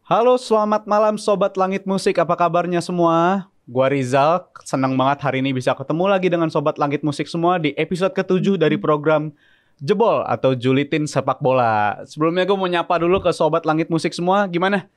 Halo, selamat malam Sobat Langit Musik, apa kabarnya semua? Gua Rizal, senang banget hari ini bisa ketemu lagi dengan Sobat Langit Musik semua di episode ke-7 dari program Jebol atau Julitin Sepak Bola. Sebelumnya gue mau nyapa dulu ke Sobat Langit Musik semua, gimana?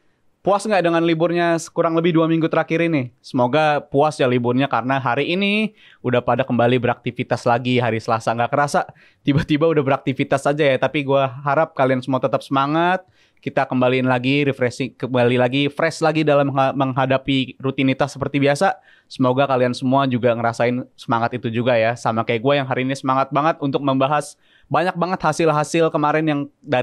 Puas nggak dengan liburnya kurang lebih 2 minggu terakhir ini? Semoga puas ya liburnya karena hari ini udah pada kembali beraktivitas lagi. Hari Selasa nggak kerasa, tiba-tiba udah beraktivitas aja ya. Tapi gue harap kalian semua tetap semangat. Kita kembaliin lagi, refreshing, kembali lagi, fresh lagi dalam menghadapi rutinitas seperti biasa. Semoga kalian semua juga ngerasain semangat itu juga ya. Sama kayak gue yang hari ini semangat banget untuk membahas banyak banget hasil-hasil kemarin yang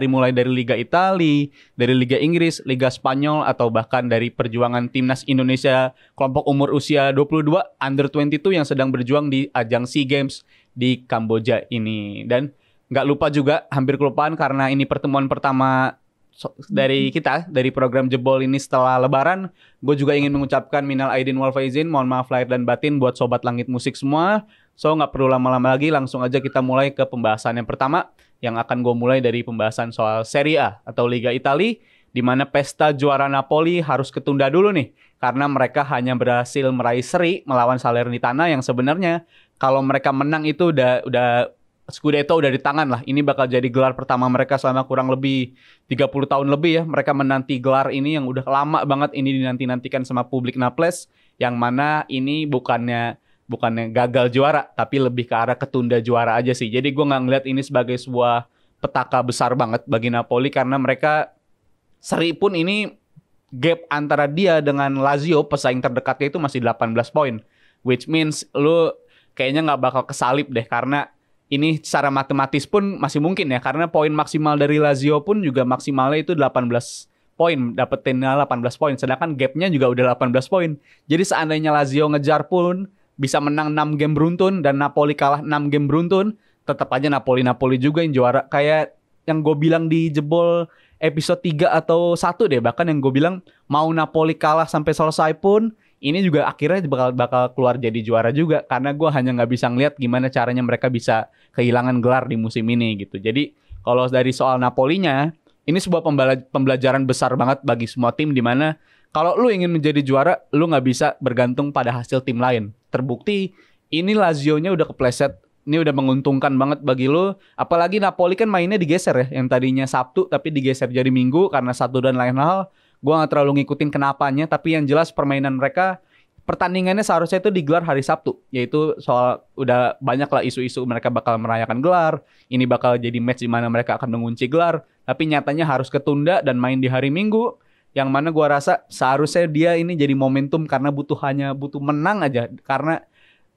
mulai dari Liga Italia, dari Liga Inggris, Liga Spanyol, atau bahkan dari perjuangan timnas Indonesia kelompok umur usia 22, under 22 yang sedang berjuang di ajang SEA Games di Kamboja ini. Dan nggak lupa juga, hampir kelupaan karena ini pertemuan pertama dari kita, dari program Jebol ini setelah Lebaran. Gue juga ingin mengucapkan minal aidin wal faizin, mohon maaf lahir dan batin buat Sobat Langit Musik semua. So nggak perlu lama-lama lagi, langsung aja kita mulai ke pembahasan yang pertama, yang akan gue mulai dari pembahasan soal Serie A atau Liga Italia, di mana pesta juara Napoli harus ketunda dulu nih, karena mereka hanya berhasil meraih seri melawan Salernitana yang sebenarnya kalau mereka menang itu udah Scudetto udah di tangan lah. Ini bakal jadi gelar pertama mereka selama kurang lebih 30 tahun lebih ya. Mereka menanti gelar ini yang udah lama banget ini dinanti-nantikan sama publik Naples, yang mana ini bukannya gagal juara, tapi lebih ke arah ketunda juara aja sih. Jadi gue nggak ngeliat ini sebagai sebuah petaka besar banget bagi Napoli, karena mereka seri pun ini gap antara dia dengan Lazio, pesaing terdekatnya itu masih 18 poin. Which means lu kayaknya nggak bakal kesalip deh, karena ini secara matematis pun masih mungkin ya, karena poin maksimal dari Lazio pun juga maksimalnya itu 18 poin, dapetin 18 poin, sedangkan gapnya juga udah 18 poin. Jadi seandainya Lazio ngejar pun bisa menang 6 game beruntun dan Napoli kalah 6 game beruntun, tetap aja Napoli juga yang juara. Kayak yang gue bilang di Jebol episode 3 atau 1 deh, bahkan yang gue bilang mau Napoli kalah sampai selesai pun ini juga akhirnya bakal keluar jadi juara juga, karena gue hanya nggak bisa ngeliat gimana caranya mereka bisa kehilangan gelar di musim ini gitu. Jadi kalau dari soal Napolinya, ini sebuah pembelajaran besar banget bagi semua tim, di mana kalau lu ingin menjadi juara, lu nggak bisa bergantung pada hasil tim lain. Terbukti, ini Lazio-nya udah kepleset. Ini udah menguntungkan banget bagi lu. Apalagi Napoli kan mainnya digeser ya. Yang tadinya Sabtu, tapi digeser jadi Minggu karena satu dan lain hal. Gue nggak terlalu ngikutin kenapanya. Tapi yang jelas permainan mereka, pertandingannya seharusnya itu digelar hari Sabtu. Yaitu soal udah banyak lah isu-isu mereka bakal merayakan gelar. Ini bakal jadi match di mana mereka akan mengunci gelar. Tapi nyatanya harus ketunda dan main di hari Minggu. Yang mana gue rasa seharusnya dia ini jadi momentum, karena butuh menang aja, karena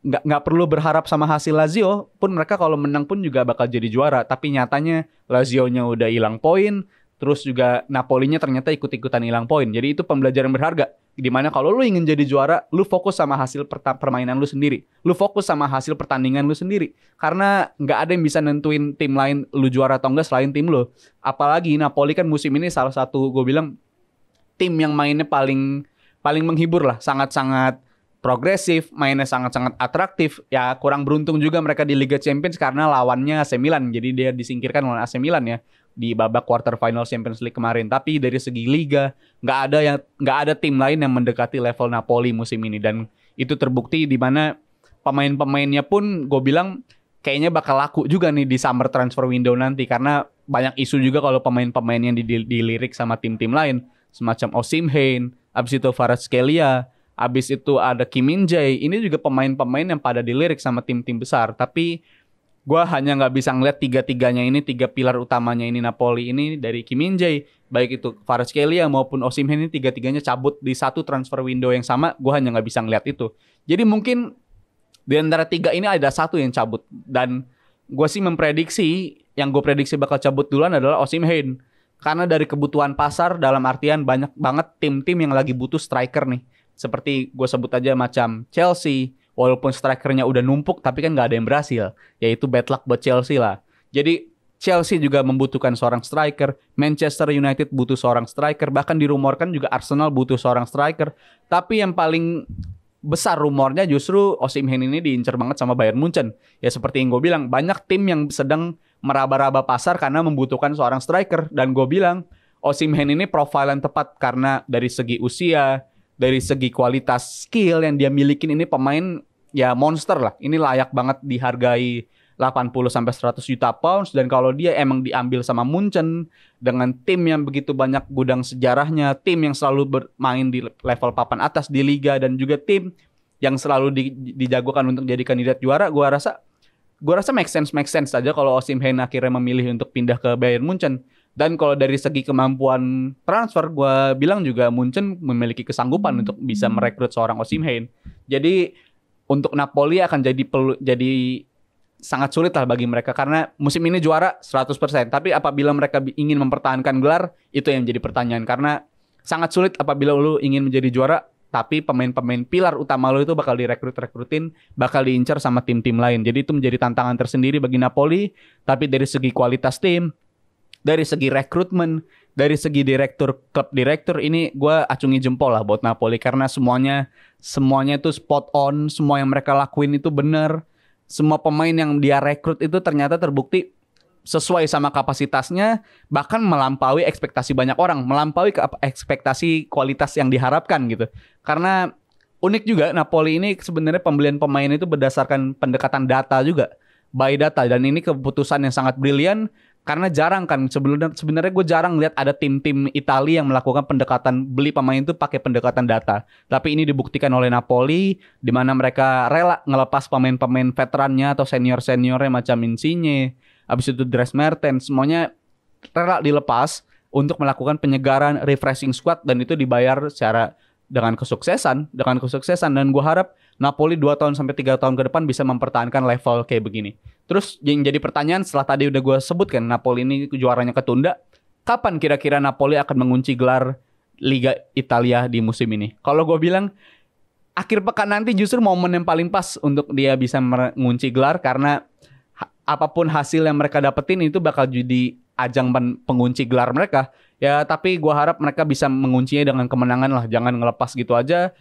nggak perlu berharap sama hasil Lazio pun, mereka kalau menang pun juga bakal jadi juara. Tapi nyatanya Lazio-nya udah hilang poin, terus juga Napolinya ternyata ikut-ikutan hilang poin. Jadi itu pembelajaran berharga, dimana kalau lu ingin jadi juara, lu fokus sama hasil permainan lu sendiri, lu fokus sama hasil pertandingan lu sendiri, karena nggak ada yang bisa nentuin tim lain lu juara atau enggak selain tim lu. Apalagi Napoli kan musim ini salah satu, gue bilang, tim yang mainnya paling menghibur lah, sangat-sangat progresif, mainnya sangat-sangat atraktif. Ya kurang beruntung juga mereka di Liga Champions karena lawannya AC Milan. Jadi dia disingkirkan oleh AC Milan ya di babak quarter final Champions League kemarin. Tapi dari segi liga nggak ada tim lain yang mendekati level Napoli musim ini, dan itu terbukti di mana pemain-pemainnya pun gue bilang kayaknya bakal laku juga nih di summer transfer window nanti, karena banyak isu juga kalau pemain-pemain yang dilirik sama tim-tim lain semacam Osimhen, abis itu Kvaratskhelia, abis itu ada Kim Min-jae. Ini juga pemain-pemain yang pada dilirik sama tim-tim besar. Tapi gue hanya nggak bisa ngeliat tiga-tiganya ini, tiga pilar utamanya ini Napoli ini dari Kim Min-jae, baik itu Kvaratskhelia maupun Osimhen, ini tiga-tiganya cabut di satu transfer window yang sama. Gue hanya nggak bisa ngeliat itu. Jadi mungkin di antara tiga ini ada satu yang cabut. Dan gue sih memprediksi, yang gue prediksi bakal cabut duluan adalah Osimhen. Karena dari kebutuhan pasar, dalam artian banyak banget tim-tim yang lagi butuh striker nih. Seperti gue sebut aja macam Chelsea, walaupun strikernya udah numpuk, tapi kan nggak ada yang berhasil. Yaitu bad luck buat Chelsea lah. Jadi Chelsea juga membutuhkan seorang striker, Manchester United butuh seorang striker, bahkan dirumorkan juga Arsenal butuh seorang striker. Tapi yang paling besar rumornya justru Osimhen ini diincar banget sama Bayern Munchen. Ya seperti yang gue bilang, banyak tim yang sedang meraba-raba pasar karena membutuhkan seorang striker. Dan gue bilang, Osimhen ini profil yang tepat karena dari segi usia, dari segi kualitas skill yang dia milikin, ini pemain ya monster lah. Ini layak banget dihargai 80 sampai 100 juta pounds, dan kalau dia emang diambil sama Munchen dengan tim yang begitu banyak gudang sejarahnya, tim yang selalu bermain di level papan atas di liga, dan juga tim yang selalu dijagokan untuk jadi kandidat juara, gua rasa make sense aja kalau Osimhen akhirnya memilih untuk pindah ke Bayern Munchen. Dan kalau dari segi kemampuan transfer, gue bilang juga Munchen memiliki kesanggupan untuk bisa merekrut seorang Osimhen. Jadi untuk Napoli akan jadi sangat sulit lah bagi mereka, karena musim ini juara 100%. Tapi apabila mereka ingin mempertahankan gelar, itu yang jadi pertanyaan. Karena sangat sulit apabila lu ingin menjadi juara, tapi pemain-pemain pilar utama lo itu bakal direkrutin, bakal diincar sama tim-tim lain. Jadi itu menjadi tantangan tersendiri bagi Napoli. Tapi dari segi kualitas tim, dari segi rekrutmen, dari segi klub direktur, ini gue acungi jempol lah buat Napoli. Karena semuanya itu spot on, semua yang mereka lakuin itu benar. Semua pemain yang dia rekrut itu ternyata terbukti sesuai sama kapasitasnya, bahkan melampaui ekspektasi banyak orang, melampaui ekspektasi kualitas yang diharapkan gitu. Karena unik juga, Napoli ini sebenarnya pembelian pemain itu berdasarkan pendekatan data juga, by data, dan ini keputusan yang sangat brilian. Karena jarang kan, sebenarnya gue jarang lihat ada tim-tim Italia yang melakukan pendekatan beli pemain itu pakai pendekatan data. Tapi ini dibuktikan oleh Napoli, di mana mereka rela ngelepas pemain-pemain veterannya atau senior-seniornya macam Insigne, habis itu Dries Mertens, semuanya rela dilepas untuk melakukan penyegaran, refreshing squad, dan itu dibayar dengan kesuksesan. Dan gue harap Napoli 2 tahun sampai 3 tahun ke depan bisa mempertahankan level kayak begini. Terus yang jadi pertanyaan, setelah tadi udah gue sebutkan Napoli ini juaranya ketunda, kapan kira-kira Napoli akan mengunci gelar Liga Italia di musim ini? Kalau gue bilang akhir pekan nanti justru momen yang paling pas untuk dia bisa mengunci gelar, karena apapun hasil yang mereka dapetin itu bakal jadi ajang pengunci gelar mereka. Ya, tapi gue harap mereka bisa menguncinya dengan kemenangan lah. Jangan ngelepas gitu aja.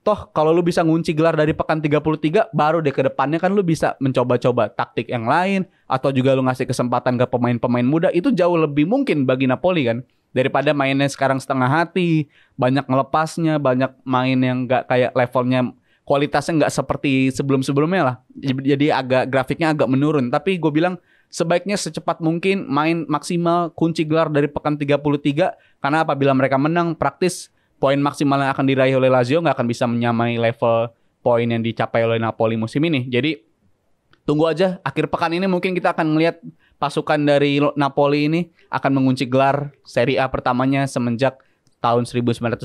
Toh kalau lu bisa ngunci gelar dari pekan 33, baru deh ke depannya kan lu bisa mencoba-coba taktik yang lain, atau juga lu ngasih kesempatan ke pemain-pemain muda. Itu jauh lebih mungkin bagi Napoli kan, daripada mainnya sekarang setengah hati, banyak ngelepasnya, banyak main yang gak kayak levelnya, kualitasnya gak seperti sebelum-sebelumnya lah. Jadi grafiknya agak menurun. Tapi gue bilang sebaiknya secepat mungkin main maksimal, kunci gelar dari pekan 33. Karena apabila mereka menang, praktis poin maksimal yang akan diraih oleh Lazio nggak akan bisa menyamai level poin yang dicapai oleh Napoli musim ini. Jadi tunggu aja, akhir pekan ini mungkin kita akan melihat pasukan dari Napoli ini akan mengunci gelar Serie A pertamanya semenjak tahun 1986,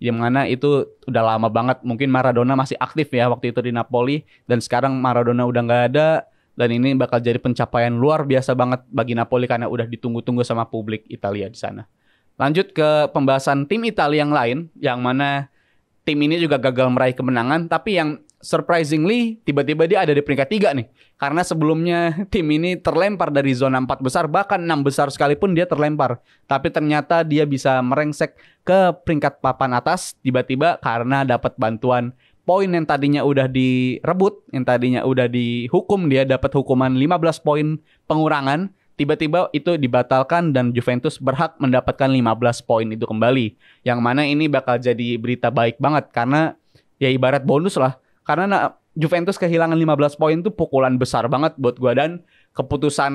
yang mana itu udah lama banget. Mungkin Maradona masih aktif ya waktu itu di Napoli, dan sekarang Maradona udah nggak ada, dan ini bakal jadi pencapaian luar biasa banget bagi Napoli karena udah ditunggu-tunggu sama publik Italia di sana. Lanjut ke pembahasan tim Italia yang lain, yang mana tim ini juga gagal meraih kemenangan, tapi yang surprisingly tiba-tiba dia ada di peringkat 3 nih. Karena sebelumnya tim ini terlempar dari zona 4 besar, bahkan 6 besar sekalipun dia terlempar. Tapi ternyata dia bisa merengsek ke peringkat papan atas tiba-tiba karena dapat bantuan poin yang tadinya udah direbut, yang tadinya udah dihukum, dia dapat hukuman 15 poin pengurangan. Tiba-tiba itu dibatalkan dan Juventus berhak mendapatkan 15 poin itu kembali. Yang mana ini bakal jadi berita baik banget karena ya ibarat bonus lah. Karena Juventus kehilangan 15 poin itu pukulan besar banget buat gua, dan keputusan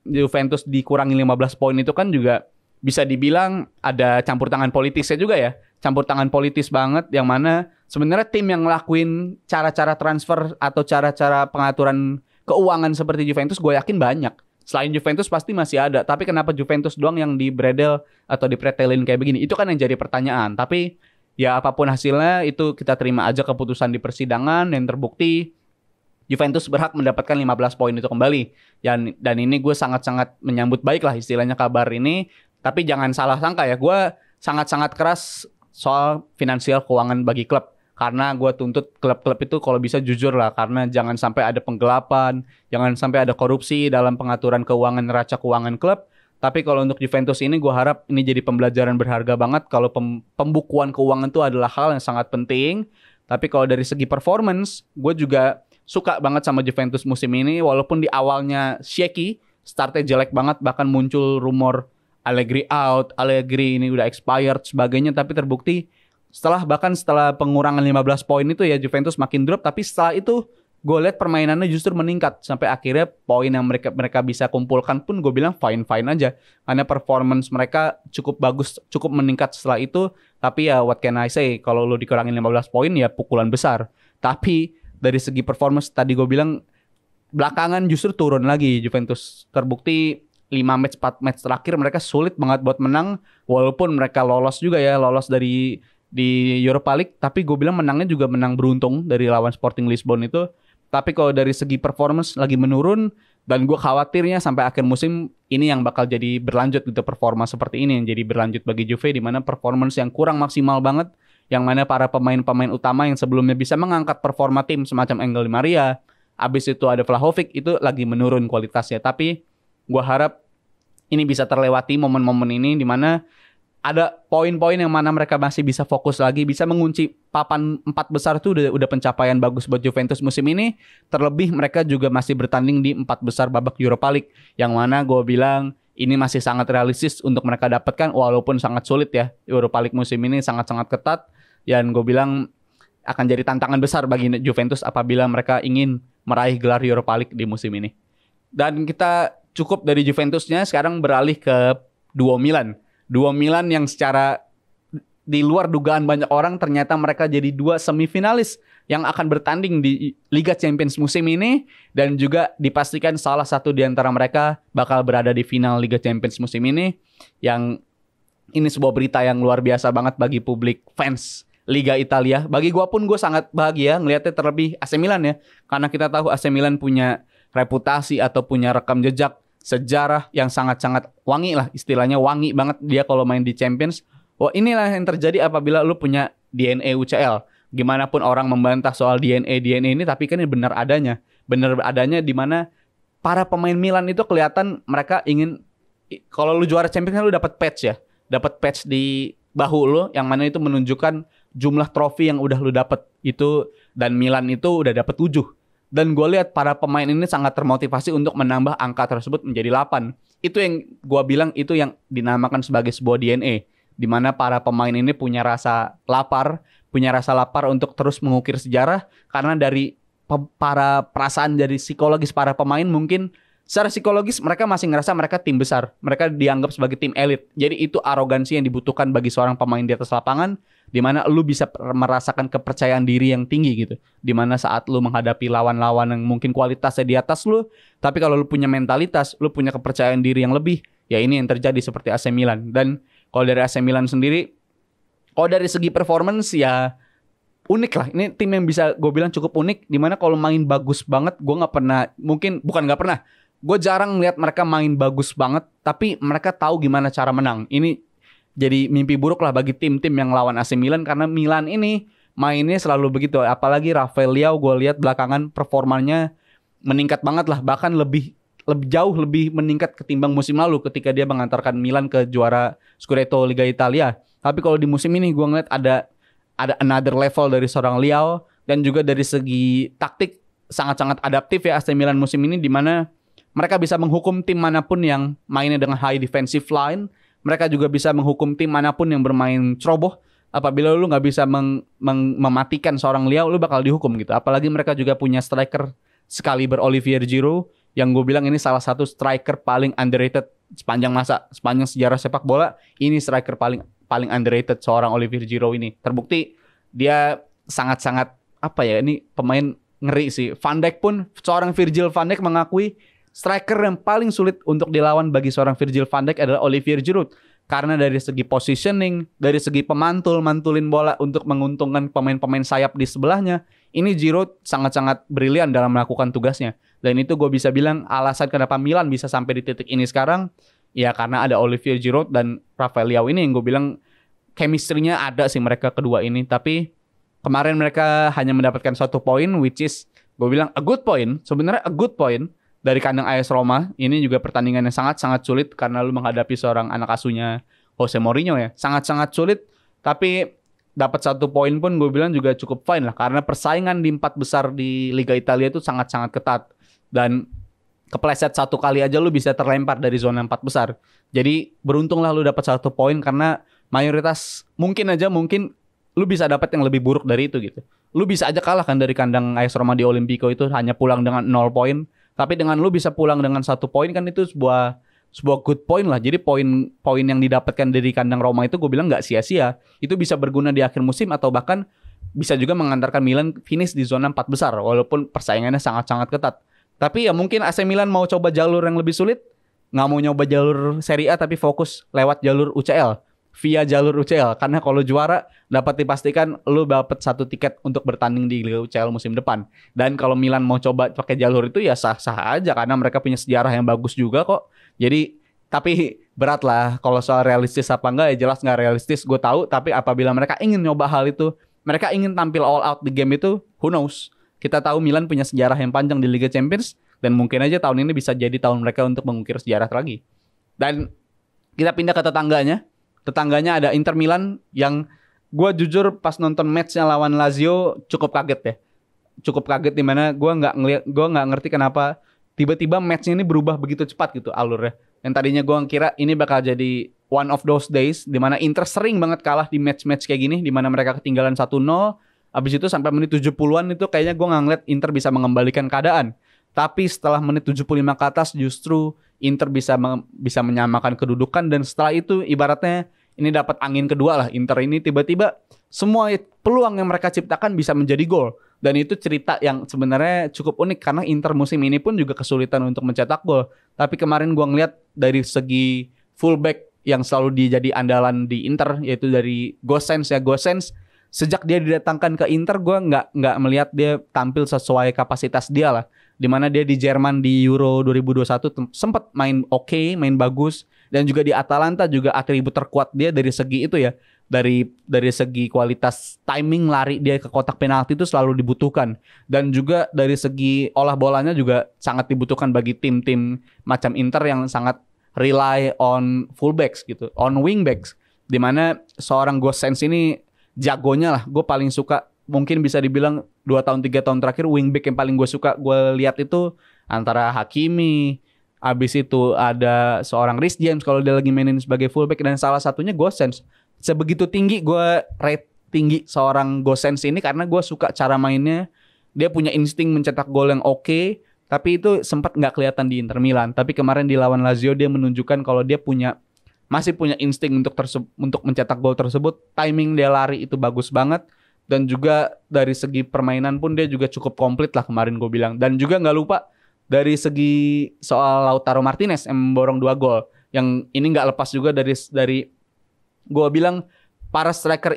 Juventus dikurangi 15 poin itu kan juga bisa dibilang ada campur tangan politisnya juga ya. Campur tangan politis banget, yang mana sebenarnya tim yang ngelakuin cara-cara transfer atau cara-cara pengaturan keuangan seperti Juventus gue yakin banyak. Selain Juventus pasti masih ada, tapi kenapa Juventus doang yang dibredel atau dipretelin kayak begini? Itu kan yang jadi pertanyaan. Tapi ya apapun hasilnya itu kita terima aja keputusan di persidangan yang terbukti Juventus berhak mendapatkan 15 poin itu kembali. Dan ini gue sangat-sangat menyambut baik lah istilahnya kabar ini. Tapi jangan salah sangka ya, gue sangat-sangat keras soal finansial keuangan bagi klub. Karena gue tuntut klub-klub itu kalau bisa jujur lah. Karena jangan sampai ada penggelapan, jangan sampai ada korupsi dalam pengaturan keuangan, neraca keuangan klub. Tapi kalau untuk Juventus ini gue harap ini jadi pembelajaran berharga banget. Kalau pembukuan keuangan itu adalah hal yang sangat penting. Tapi kalau dari segi performance, gue juga suka banget sama Juventus musim ini. Walaupun di awalnya shaky, startnya jelek banget. Bahkan muncul rumor Allegri out, Allegri ini udah expired sebagainya, tapi terbukti bahkan setelah pengurangan 15 poin itu ya Juventus makin drop, tapi setelah itu gue lihat permainannya justru meningkat sampai akhirnya poin yang mereka bisa kumpulkan pun gue bilang fine aja, karena performance mereka cukup bagus, cukup meningkat setelah itu. Tapi ya what can I say, kalau lu dikurangin 15 poin ya pukulan besar. Tapi dari segi performance tadi gue bilang belakangan justru turun lagi Juventus. Terbukti 4 match terakhir mereka sulit banget buat menang, walaupun mereka lolos juga ya, lolos di Europa League, tapi gue bilang menangnya juga menang beruntung dari lawan Sporting Lisbon itu. Tapi kalau dari segi performance lagi menurun, dan gue khawatirnya sampai akhir musim ini yang bakal jadi berlanjut gitu, performa seperti ini yang jadi berlanjut bagi Juve, di mana performance yang kurang maksimal banget, yang mana para pemain-pemain utama yang sebelumnya bisa mengangkat performa tim semacam Angel Di Maria, abis itu ada Vlahovic, itu lagi menurun kualitasnya. Tapi gue harap ini bisa terlewati momen-momen ini, di mana ada poin-poin yang mana mereka masih bisa fokus lagi, bisa mengunci papan 4 besar itu udah pencapaian bagus buat Juventus musim ini. Terlebih mereka juga masih bertanding di 4 besar babak Europa League, yang mana gue bilang ini masih sangat realistis untuk mereka dapatkan, walaupun sangat sulit ya. Europa League musim ini sangat-sangat ketat, dan gue bilang akan jadi tantangan besar bagi Juventus apabila mereka ingin meraih gelar Europa League di musim ini. Dan kita cukup dari Juventusnya, sekarang beralih ke Duo Milan yang secara di luar dugaan banyak orang, ternyata mereka jadi 2 semifinalis yang akan bertanding di Liga Champions musim ini, dan juga dipastikan salah satu di antara mereka bakal berada di final Liga Champions musim ini. Yang ini sebuah berita yang luar biasa banget bagi publik fans Liga Italia. Bagi gue pun, gue sangat bahagia ngelihatnya, terlebih AC Milan ya, karena kita tahu AC Milan punya reputasi atau punya rekam jejak sejarah yang sangat-sangat wangi lah, istilahnya wangi banget dia kalau main di Champions. Wah, inilah yang terjadi apabila lu punya DNA UCL. Gimana pun orang membantah soal DNA ini, tapi kan ini benar adanya di mana para pemain Milan itu kelihatan mereka ingin, kalau lu juara Champions kan lu dapat patch di bahu lu, yang mana itu menunjukkan jumlah trofi yang udah lu dapat itu, dan Milan itu udah dapat 7. Dan gue lihat para pemain ini sangat termotivasi untuk menambah angka tersebut menjadi 8. Itu yang gue bilang, itu yang dinamakan sebagai sebuah DNA. Di mana para pemain ini punya rasa lapar untuk terus mengukir sejarah. Karena dari para perasaan dari psikologis para pemain, mungkin secara psikologis mereka masih ngerasa mereka tim besar. Mereka dianggap sebagai tim elit. Jadi itu arogansi yang dibutuhkan bagi seorang pemain di atas lapangan, di mana lu bisa merasakan kepercayaan diri yang tinggi gitu. Di mana saat lu menghadapi lawan-lawan yang mungkin kualitasnya di atas lu, tapi kalau lu punya mentalitas, lu punya kepercayaan diri yang lebih, ya ini yang terjadi seperti AC Milan. Dan kalau dari AC Milan sendiri, kalau dari segi performance ya unik lah. Ini tim yang bisa gue bilang cukup unik, di mana kalau main bagus banget, gue gue jarang lihat mereka main bagus banget, tapi mereka tahu gimana cara menang. Ini jadi mimpi buruk lah bagi tim-tim yang lawan AC Milan, karena Milan ini mainnya selalu begitu. Apalagi Rafael Leao, gue lihat belakangan performanya meningkat banget lah, bahkan jauh lebih meningkat ketimbang musim lalu ketika dia mengantarkan Milan ke juara Scudetto Liga Italia. Tapi kalau di musim ini gue ngeliat ada another level dari seorang Leao, dan juga dari segi taktik sangat-sangat adaptif ya AC Milan musim ini, di mana mereka bisa menghukum tim manapun yang mainnya dengan high defensive line. Mereka juga bisa menghukum tim manapun yang bermain ceroboh. Apabila lu nggak bisa mematikan seorang Leao, lu bakal dihukum gitu. Apalagi mereka juga punya striker sekaliber Olivier Giroud, yang gue bilang ini salah satu striker paling underrated sepanjang sejarah sepak bola. Ini striker paling underrated, seorang Olivier Giroud ini. Terbukti dia sangat-sangat ini pemain ngeri sih. Van Dijk pun, seorang Virgil van Dijk mengakui striker yang paling sulit untuk dilawan bagi seorang Virgil van Dijk adalah Olivier Giroud. Karena dari segi positioning, dari segi mantulin bola untuk menguntungkan pemain-pemain sayap di sebelahnya, ini Giroud sangat-sangat brilian dalam melakukan tugasnya. Dan itu gue bisa bilang alasan kenapa Milan bisa sampai di titik ini sekarang, ya karena ada Olivier Giroud dan Rafael Leao ini, yang gue bilang chemistry-nya ada sih mereka kedua ini. Tapi kemarin mereka hanya mendapatkan 1 poin, which is gue bilang a good point, sebenarnya a good point. Dari kandang AS Roma, ini juga pertandingan yang sangat-sangat sulit karena lu menghadapi seorang anak asuhnya Jose Mourinho ya. Sangat-sangat sulit, tapi dapat 1 poin pun gue bilang juga cukup fine lah. Karena persaingan di 4 besar di Liga Italia itu sangat-sangat ketat. Dan kepleset satu kali aja lu bisa terlempar dari zona 4 besar. Jadi beruntunglah lu dapat 1 poin karena mayoritas mungkin lu bisa dapat yang lebih buruk dari itu gitu. Lu bisa aja kalah kan dari kandang AS Roma di Olimpico itu hanya pulang dengan 0 poin. Tapi dengan lu bisa pulang dengan 1 poin kan itu sebuah good point lah. Jadi poin yang didapatkan dari kandang Roma itu gue bilang nggak sia-sia. Itu bisa berguna di akhir musim atau bahkan bisa juga mengantarkan Milan finish di zona 4 besar walaupun persaingannya sangat-sangat ketat. Tapi ya mungkin AC Milan mau coba jalur yang lebih sulit, nggak mau nyoba jalur Serie A tapi fokus lewat jalur UCL, via jalur UCL. Karena kalau juara dapat dipastikan lu dapat 1 tiket untuk bertanding di Liga UCL musim depan. Dan kalau Milan mau coba pakai jalur itu ya sah-sah aja karena mereka punya sejarah yang bagus juga kok. Jadi tapi berat lah kalau soal realistis apa enggak ya jelas nggak realistis gue tahu. Tapi apabila mereka ingin nyoba hal itu, mereka ingin tampil all out di game itu, who knows? Kita tahu Milan punya sejarah yang panjang di Liga Champions dan mungkin aja tahun ini bisa jadi tahun mereka untuk mengukir sejarah lagi. Dan kita pindah ke tetangganya. Tetangganya ada Inter Milan yang gue jujur pas nonton matchnya lawan Lazio cukup kaget ya. Cukup kaget dimana gue nggak ngerti kenapa tiba-tiba matchnya ini berubah begitu cepat gitu alurnya. Yang tadinya gue kira ini bakal jadi one of those days dimana Inter sering banget kalah di match-match kayak gini dimana mereka ketinggalan 1-0. Abis itu sampai menit 70-an itu kayaknya gue nggak ngeliat Inter bisa mengembalikan keadaan. Tapi setelah menit 75 ke atas justru Inter bisa menyamakan kedudukan. Dan setelah itu ibaratnya ini dapat angin kedua lah. Inter ini tiba-tiba semua peluang yang mereka ciptakan bisa menjadi gol. Dan itu cerita yang sebenarnya cukup unik. Karena Inter musim ini pun juga kesulitan untuk mencetak gol. Tapi kemarin gue ngeliat dari segi fullback yang selalu jadi andalan di Inter, yaitu dari Gosens ya. Gosens sejak dia didatangkan ke Inter, gue nggak melihat dia tampil sesuai kapasitas dia lah. Dimana dia di Jerman di Euro 2021 sempat main oke, main bagus. Dan juga di Atalanta juga atribut terkuat dia dari segi itu ya. Dari segi kualitas timing lari dia ke kotak penalti itu selalu dibutuhkan. Dan juga dari segi olah bolanya juga sangat dibutuhkan bagi tim-tim macam Inter yang sangat rely on fullbacks gitu, on wingbacks. Dimana seorang Gosens ini jagonya lah, gue paling suka mungkin bisa dibilang 2 tahun 3 tahun terakhir wingback yang paling gue suka gue lihat itu antara Hakimi, abis itu ada seorang Reece James kalau dia lagi mainin sebagai fullback dan salah satunya Gosens. Sebegitu tinggi gue rate tinggi seorang Gosens ini karena gue suka cara mainnya, dia punya insting mencetak gol yang oke, tapi itu sempat nggak kelihatan di Inter Milan. Tapi kemarin di lawan Lazio dia menunjukkan kalau dia masih punya insting untuk mencetak gol tersebut. Timing dia lari itu bagus banget. Dan juga dari segi permainan pun dia juga cukup komplit lah kemarin gue bilang. Dan juga gak lupa dari segi soal Lautaro Martinez yang memborong 2 gol. Yang ini gak lepas juga dari gue bilang para striker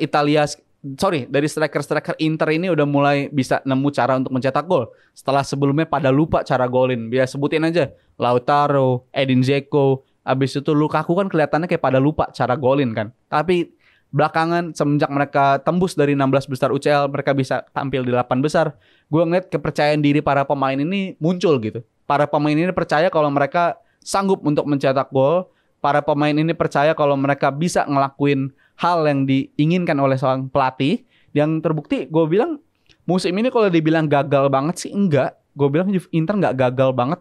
dari striker Inter ini udah mulai bisa nemu cara untuk mencetak gol. Setelah sebelumnya pada lupa cara golin. Biar sebutin aja Lautaro, Edin Dzeko, abis itu Lukaku kan kelihatannya kayak pada lupa cara golin kan. Tapi belakangan semenjak mereka tembus dari 16 besar UCL, mereka bisa tampil di 8 besar. Gue ngeliat kepercayaan diri para pemain ini muncul gitu. Para pemain ini percaya kalau mereka sanggup untuk mencetak gol. Para pemain ini percaya kalau mereka bisa ngelakuin hal yang diinginkan oleh seorang pelatih. Yang terbukti gue bilang musim ini kalau dibilang gagal banget sih enggak. Gue bilang Inter nggak gagal banget.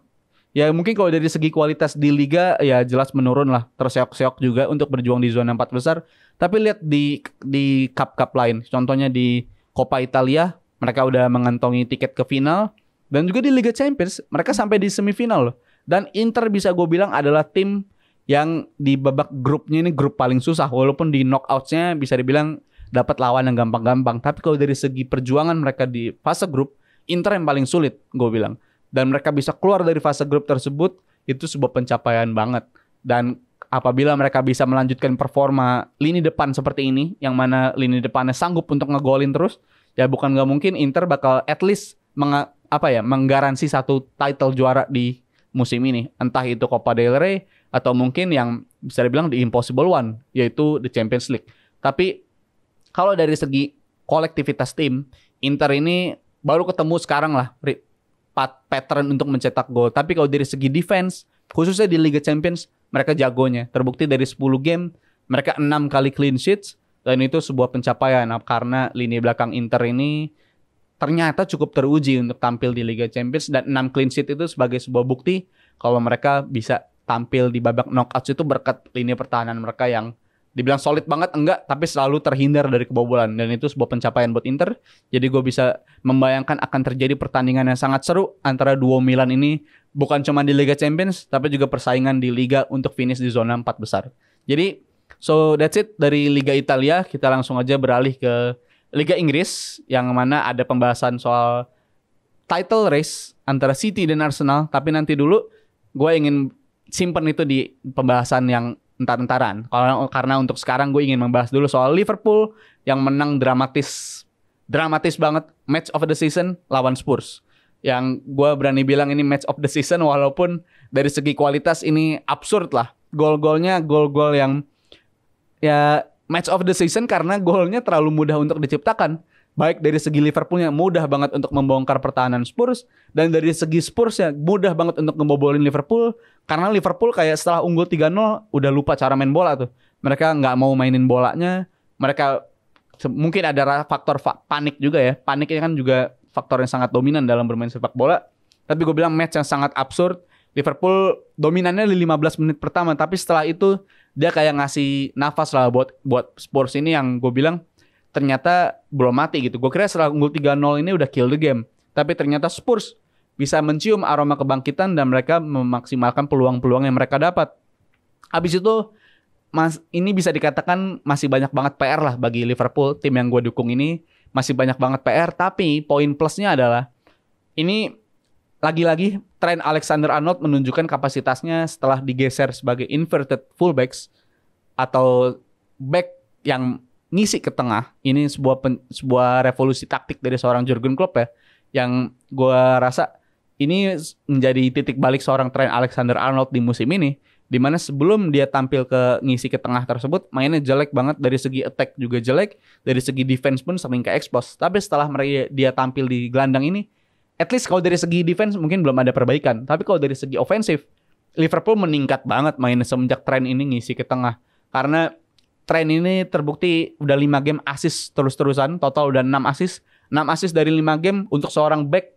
Ya mungkin kalau dari segi kualitas di Liga ya jelas menurun lah. Terseok-seok juga untuk berjuang di zona 4 besar. Tapi lihat di cup-cup lain. Contohnya di Coppa Italia. Mereka udah mengantongi tiket ke final. Dan juga di Liga Champions. Mereka sampai di semifinal loh. Dan Inter bisa gue bilang adalah tim yang di babak grupnya ini grup paling susah. Walaupun di knockouts-nya bisa dibilang dapat lawan yang gampang-gampang. Tapi kalau dari segi perjuangan mereka di fase grup, Inter yang paling sulit gue bilang. Dan mereka bisa keluar dari fase grup tersebut, itu sebuah pencapaian banget. Dan apabila mereka bisa melanjutkan performa lini depan seperti ini, yang mana lini depannya sanggup untuk ngegolin terus, ya bukan gak mungkin Inter bakal at least menggaransi 1 title juara di musim ini. Entah itu Copa del Rey, atau mungkin yang bisa dibilang the impossible one, yaitu the Champions League. Tapi kalau dari segi kolektivitas tim, Inter ini baru ketemu sekarang lah pattern untuk mencetak gol. Tapi kalau dari segi defense, khususnya di Liga Champions, mereka jagonya. Terbukti dari 10 game, mereka 6 kali clean sheets. Dan itu sebuah pencapaian. Karena lini belakang Inter ini ternyata cukup teruji untuk tampil di Liga Champions. Dan 6 clean sheet itu sebagai sebuah bukti kalau mereka bisa tampil di babak knockout itu berkat lini pertahanan mereka yang dibilang solid banget enggak, tapi selalu terhindar dari kebobolan, dan itu sebuah pencapaian buat Inter. Jadi gue bisa membayangkan akan terjadi pertandingan yang sangat seru antara duo Milan ini, bukan cuma di Liga Champions tapi juga persaingan di Liga untuk finish di zona 4 besar. Jadi so that's it dari Liga Italia. Kita langsung aja beralih ke Liga Inggris yang mana ada pembahasan soal title race antara City dan Arsenal, tapi nanti dulu gue ingin simpen itu di pembahasan yang entar-entaran. Karena untuk sekarang gue ingin membahas dulu soal Liverpool yang menang dramatis banget match of the season lawan Spurs. Yang gue berani bilang ini match of the season, walaupun dari segi kualitas ini absurd lah. Gol-golnya gol-gol yang ya match of the season karena golnya terlalu mudah untuk diciptakan. Baik dari segi Liverpoolnya mudah banget untuk membongkar pertahanan Spurs, dan dari segi Spursnya mudah banget untuk ngebobolin Liverpool, karena Liverpool kayak setelah unggul 3-0 udah lupa cara main bola tuh. Mereka nggak mau mainin bolanya, mereka mungkin ada faktor panik juga ya. Paniknya kan juga faktor yang sangat dominan dalam bermain sepak bola. Tapi gue bilang match yang sangat absurd. Liverpool dominannya di 15 menit pertama, tapi setelah itu dia kayak ngasih nafas lah buat Spurs ini yang gue bilang ternyata belum mati gitu. Gue kira setelah unggul 3-0 ini udah kill the game. Tapi ternyata Spurs bisa mencium aroma kebangkitan dan mereka memaksimalkan peluang-peluang yang mereka dapat. Habis itu ini bisa dikatakan masih banyak banget PR lah bagi Liverpool. Tim yang gue dukung ini masih banyak banget PR. Tapi poin plusnya adalah ini lagi-lagi Trent Alexander-Arnold menunjukkan kapasitasnya setelah digeser sebagai inverted fullbacks atau back yang ngisi ke tengah. Ini sebuah revolusi taktik dari seorang Jurgen Klopp ya, yang gue rasa ini menjadi titik balik seorang Trent Alexander-Arnold di musim ini, dimana sebelum dia tampil ke ngisi ke tengah tersebut mainnya jelek banget, dari segi attack juga jelek, dari segi defense pun sering ke expose. Tapi setelah dia tampil di gelandang ini, at least kalau dari segi defense mungkin belum ada perbaikan, tapi kalau dari segi ofensif Liverpool meningkat banget mainnya semenjak Trent ini ngisi ke tengah. Karena Trent ini terbukti udah 5 game assist terus-terusan, total udah 6 assist. 6 assist dari 5 game untuk seorang back,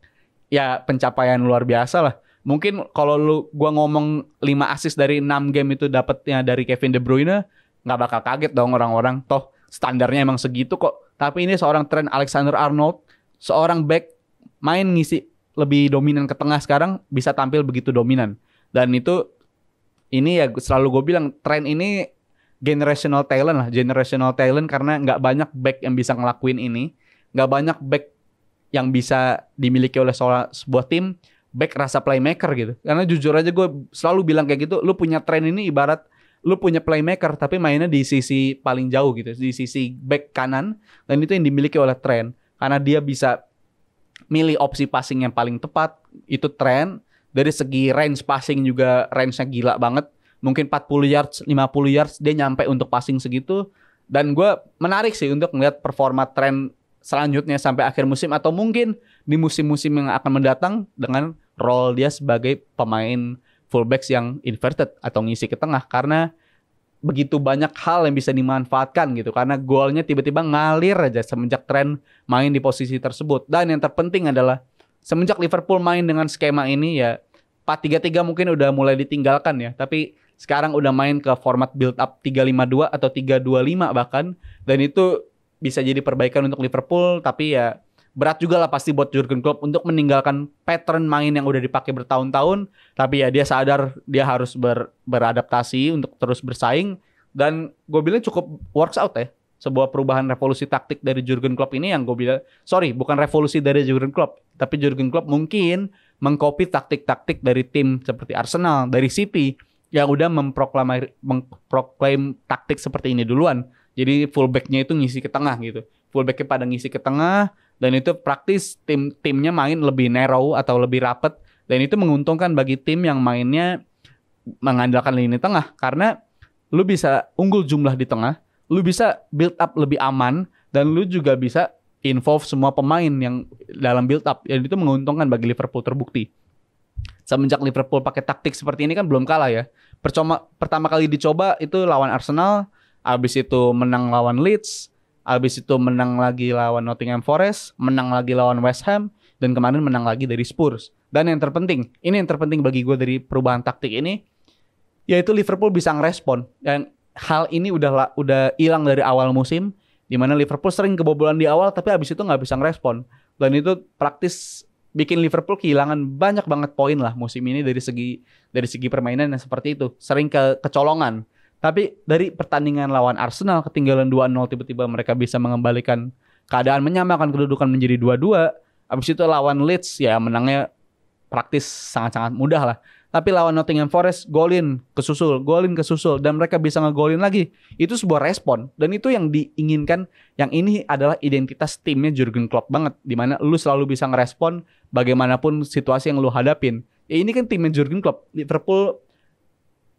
ya pencapaian luar biasa lah. Mungkin kalau gua ngomong 5 assist dari 6 game itu dapatnya dari Kevin De Bruyne, nggak bakal kaget dong orang-orang. Toh standarnya emang segitu kok. Tapi ini seorang Trent Alexander-Arnold, seorang back main ngisi lebih dominan ke tengah sekarang, bisa tampil begitu dominan. Dan ini ya selalu gue bilang, Trent ini generational talent karena nggak banyak back yang bisa ngelakuin ini, nggak banyak back yang bisa dimiliki oleh sebuah tim, back rasa playmaker gitu. Karena jujur aja gue selalu bilang kayak gitu, lu punya Trent ini ibarat lu punya playmaker tapi mainnya di sisi paling jauh gitu, di sisi back kanan, dan itu yang dimiliki oleh Trent karena dia bisa milih opsi passing yang paling tepat. Itu Trent. Dari segi range passing juga range-nya gila banget. Mungkin 40 yards, 50 yards dia nyampe untuk passing segitu. Dan gue menarik sih untuk melihat performa Trent selanjutnya sampai akhir musim, atau mungkin di musim-musim yang akan mendatang dengan role dia sebagai pemain fullbacks yang inverted atau ngisi ke tengah. Karena begitu banyak hal yang bisa dimanfaatkan gitu. Karena golnya tiba-tiba ngalir aja semenjak Trent main di posisi tersebut. Dan yang terpenting adalah semenjak Liverpool main dengan skema ini ya 4-3-3 mungkin udah mulai ditinggalkan ya. Tapi sekarang udah main ke format build up 3-5-2 atau 3-2-5 bahkan. Dan itu bisa jadi perbaikan untuk Liverpool. Tapi ya berat juga lah pasti buat Jurgen Klopp untuk meninggalkan pattern main yang udah dipakai bertahun-tahun. Tapi ya dia sadar dia harus beradaptasi untuk terus bersaing. Dan gue bilang cukup works out ya. Sebuah perubahan revolusi taktik dari Jurgen Klopp ini yang gue bilang, sorry, bukan revolusi dari Jurgen Klopp, tapi Jurgen Klopp mungkin mengcopy taktik-taktik dari tim seperti Arsenal, dari City, yang udah memproklaim taktik seperti ini duluan. Jadi fullbacknya itu ngisi ke tengah gitu. Fullbacknya pada ngisi ke tengah, dan itu praktis timnya main lebih narrow atau lebih rapat. Dan itu menguntungkan bagi tim yang mainnya mengandalkan lini tengah. Karena lu bisa unggul jumlah di tengah, lu bisa build up lebih aman, dan lu juga bisa involve semua pemain yang dalam build up. Dan itu menguntungkan bagi Liverpool, terbukti. Semenjak Liverpool pakai taktik seperti ini kan belum kalah ya. Pertama kali dicoba itu lawan Arsenal, habis itu menang lawan Leeds, habis itu menang lagi lawan Nottingham Forest, menang lagi lawan West Ham, dan kemarin menang lagi dari Spurs. Dan yang terpenting, ini yang terpenting bagi gue dari perubahan taktik ini, yaitu Liverpool bisa ngerespon. Dan hal ini udah hilang dari awal musim, di mana Liverpool sering kebobolan di awal tapi habis itu nggak bisa ngerespon. Dan itu praktis bikin Liverpool kehilangan banyak banget poin lah musim ini dari segi permainan yang seperti itu. Sering kecolongan. Tapi dari pertandingan lawan Arsenal ketinggalan 2-0 tiba-tiba mereka bisa mengembalikan keadaan, menyamakan kedudukan menjadi 2-2. Habis itu lawan Leeds ya menangnya praktis sangat-sangat mudah lah. Tapi lawan Nottingham Forest golin kesusul dan mereka bisa ngegolin lagi. Itu sebuah respon dan itu yang diinginkan. Yang ini adalah identitas timnya Jurgen Klopp banget, dimana lu selalu bisa ngerespon bagaimanapun situasi yang lu hadapin. Ya ini kan timnya Jurgen Klopp. Liverpool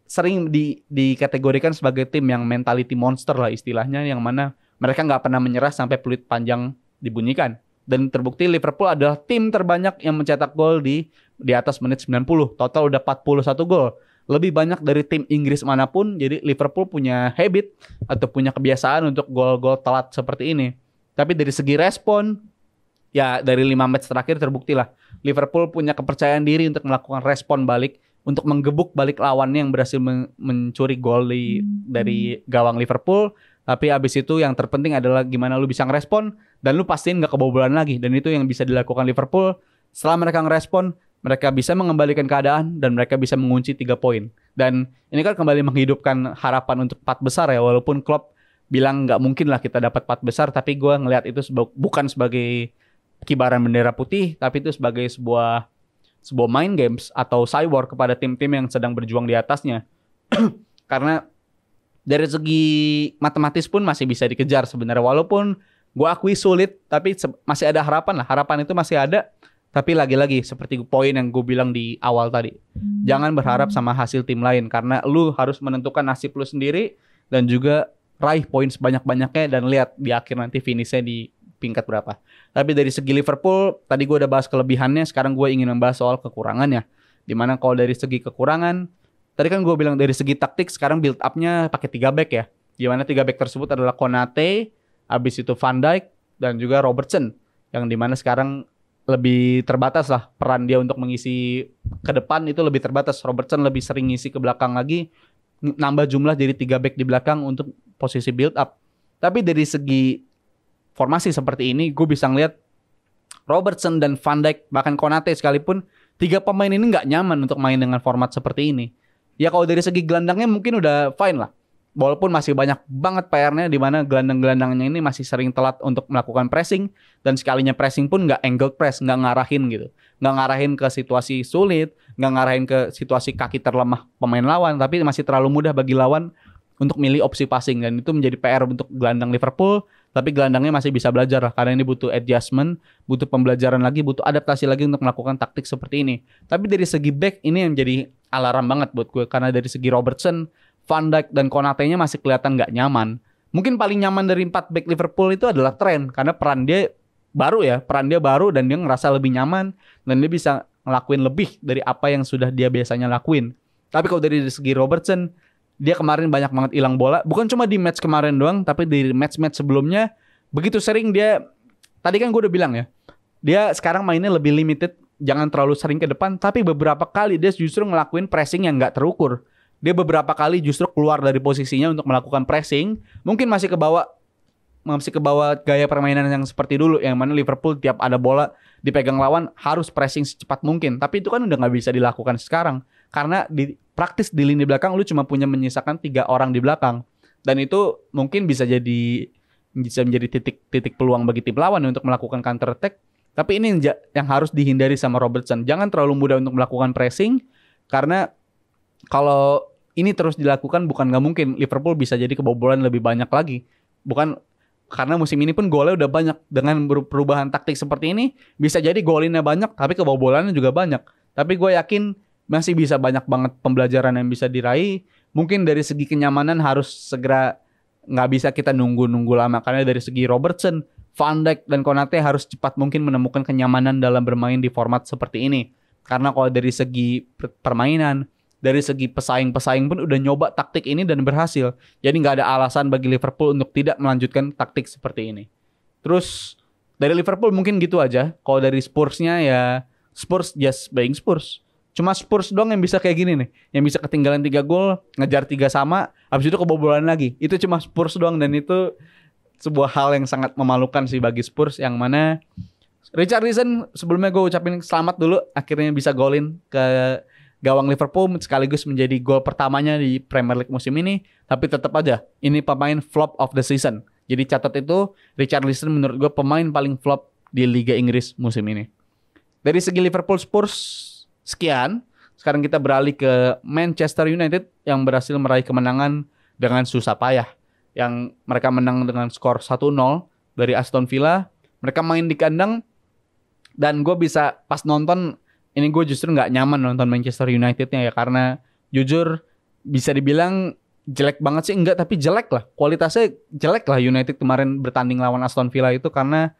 sering dikategorikan sebagai tim yang mentality monster lah istilahnya, yang mana mereka nggak pernah menyerah sampai peluit panjang dibunyikan. Dan terbukti Liverpool adalah tim terbanyak yang mencetak gol di atas menit 90. Total udah 41 gol. Lebih banyak dari tim Inggris manapun. Jadi Liverpool punya habit atau punya kebiasaan untuk gol-gol telat seperti ini. Tapi dari segi respon, ya dari 5 match terakhir terbukti lah. Liverpool punya kepercayaan diri untuk melakukan respon balik, untuk menggebuk balik lawannya yang berhasil mencuri gol dari gawang Liverpool. Tapi abis itu yang terpenting adalah gimana lu bisa ngerespon dan lu pastiin gak kebobolan lagi. Dan itu yang bisa dilakukan Liverpool. Setelah mereka ngerespon, mereka bisa mengembalikan keadaan dan mereka bisa mengunci 3 poin. Dan ini kan kembali menghidupkan harapan untuk 4 besar ya. Walaupun Klopp bilang gak mungkin lah kita dapat 4 besar, tapi gue ngelihat itu bukan sebagai kibaran bendera putih, tapi itu sebagai sebuah mind games atau cyborg kepada tim-tim yang sedang berjuang di atasnya. Karena dari segi matematis pun masih bisa dikejar sebenarnya. Walaupun gue akui sulit, tapi masih ada harapan lah. Harapan itu masih ada. Tapi lagi-lagi seperti poin yang gue bilang di awal tadi. Jangan berharap sama hasil tim lain. Karena lu harus menentukan nasib lu sendiri. Dan juga raih poin sebanyak-banyaknya. Dan lihat di akhir nanti finishnya di peringkat berapa. Tapi dari segi Liverpool, tadi gue udah bahas kelebihannya. Sekarang gue ingin membahas soal kekurangannya. Dimana kalau dari segi kekurangan, tadi kan gue bilang dari segi taktik, sekarang build up-nya pakai 3 back ya. Di mana 3 back tersebut adalah Konate, habis itu Van Dijk, dan juga Robertson. Yang dimana sekarang lebih terbatas lah peran dia untuk mengisi ke depan, itu lebih terbatas. Robertson lebih sering ngisi ke belakang lagi, nambah jumlah jadi 3 back di belakang untuk posisi build up. Tapi dari segi formasi seperti ini, gue bisa ngeliat Robertson dan Van Dijk, bahkan Konate sekalipun, 3 pemain ini nggak nyaman untuk main dengan format seperti ini. Ya kalau dari segi gelandangnya mungkin udah fine lah. Walaupun masih banyak banget PR-nya, di mana gelandang-gelandangnya ini masih sering telat untuk melakukan pressing. Dan sekalinya pressing pun nggak angle press, nggak ngarahin gitu. Nggak ngarahin ke situasi sulit, nggak ngarahin ke situasi kaki terlemah pemain lawan. Tapi masih terlalu mudah bagi lawan untuk milih opsi passing. Dan itu menjadi PR untuk gelandang Liverpool. Tapi gelandangnya masih bisa belajar lah. Karena ini butuh adjustment, butuh pembelajaran lagi, butuh adaptasi lagi untuk melakukan taktik seperti ini. Tapi dari segi back ini yang jadi alarm banget buat gue. Karena dari segi Robertson, Van Dijk, dan Konate-nya masih kelihatan gak nyaman. Mungkin paling nyaman dari 4 back Liverpool itu adalah Trent. Karena peran dia baru dan dia ngerasa lebih nyaman. Dan dia bisa ngelakuin lebih dari apa yang sudah dia biasanya lakuin. Tapi kalau dari segi Robertson, dia kemarin banyak banget hilang bola. Bukan cuma di match kemarin doang, tapi di match-match sebelumnya. Begitu sering dia, tadi kan gue udah bilang ya, dia sekarang mainnya lebih limited, jangan terlalu sering ke depan. Tapi beberapa kali dia justru ngelakuin pressing yang gak terukur. Dia beberapa kali justru keluar dari posisinya untuk melakukan pressing. Mungkin masih ke bawah gaya permainan yang seperti dulu, yang mana Liverpool tiap ada bola dipegang lawan harus pressing secepat mungkin. Tapi itu kan udah nggak bisa dilakukan sekarang, karena praktis di lini belakang lu cuma punya menyisakan 3 orang di belakang. Dan itu mungkin bisa menjadi titik peluang bagi tim lawan untuk melakukan counter attack. Tapi ini yang harus dihindari sama Robertson. Jangan terlalu mudah untuk melakukan pressing, karena kalau ini terus dilakukan bukan nggak mungkin Liverpool bisa jadi kebobolan lebih banyak lagi. Bukan karena musim ini pun golnya udah banyak. Dengan perubahan taktik seperti ini bisa jadi golinnya banyak tapi kebobolannya juga banyak. Tapi gue yakin masih bisa banyak banget pembelajaran yang bisa diraih. Mungkin dari segi kenyamanan harus segera, nggak bisa kita nunggu lama. Karena dari segi Robertson, Van Dijk, dan Konate harus cepat mungkin menemukan kenyamanan dalam bermain di format seperti ini. Karena kalau dari segi permainan, dari segi pesaing pun udah nyoba taktik ini dan berhasil. Jadi nggak ada alasan bagi Liverpool untuk tidak melanjutkan taktik seperti ini. Terus dari Liverpool mungkin gitu aja. Kalau dari Spursnya ya Spurs just being Spurs. Cuma Spurs doang yang bisa kayak gini nih, yang bisa ketinggalan 3 gol, ngejar 3 sama, habis itu kebobolan lagi. Itu cuma Spurs doang, dan itu sebuah hal yang sangat memalukan sih bagi Spurs, yang mana Richarlison sebelumnya gue ucapin selamat dulu akhirnya bisa golin ke gawang Liverpool sekaligus menjadi gol pertamanya di Premier League musim ini, tapi tetap aja ini pemain flop of the season. Jadi catat itu, Richarlison menurut gue pemain paling flop di Liga Inggris musim ini. Dari segi Liverpool Spurs sekian. Sekarang kita beralih ke Manchester United yang berhasil meraih kemenangan dengan susah payah. Yang mereka menang dengan skor 1-0 dari Aston Villa. Mereka main di kandang, dan gue bisa pas nonton ini gue justru nggak nyaman nonton Manchester United-nya ya, karena jujur bisa dibilang jelek banget sih, enggak, tapi jelek lah, kualitasnya jelek lah United kemarin bertanding lawan Aston Villa itu, karena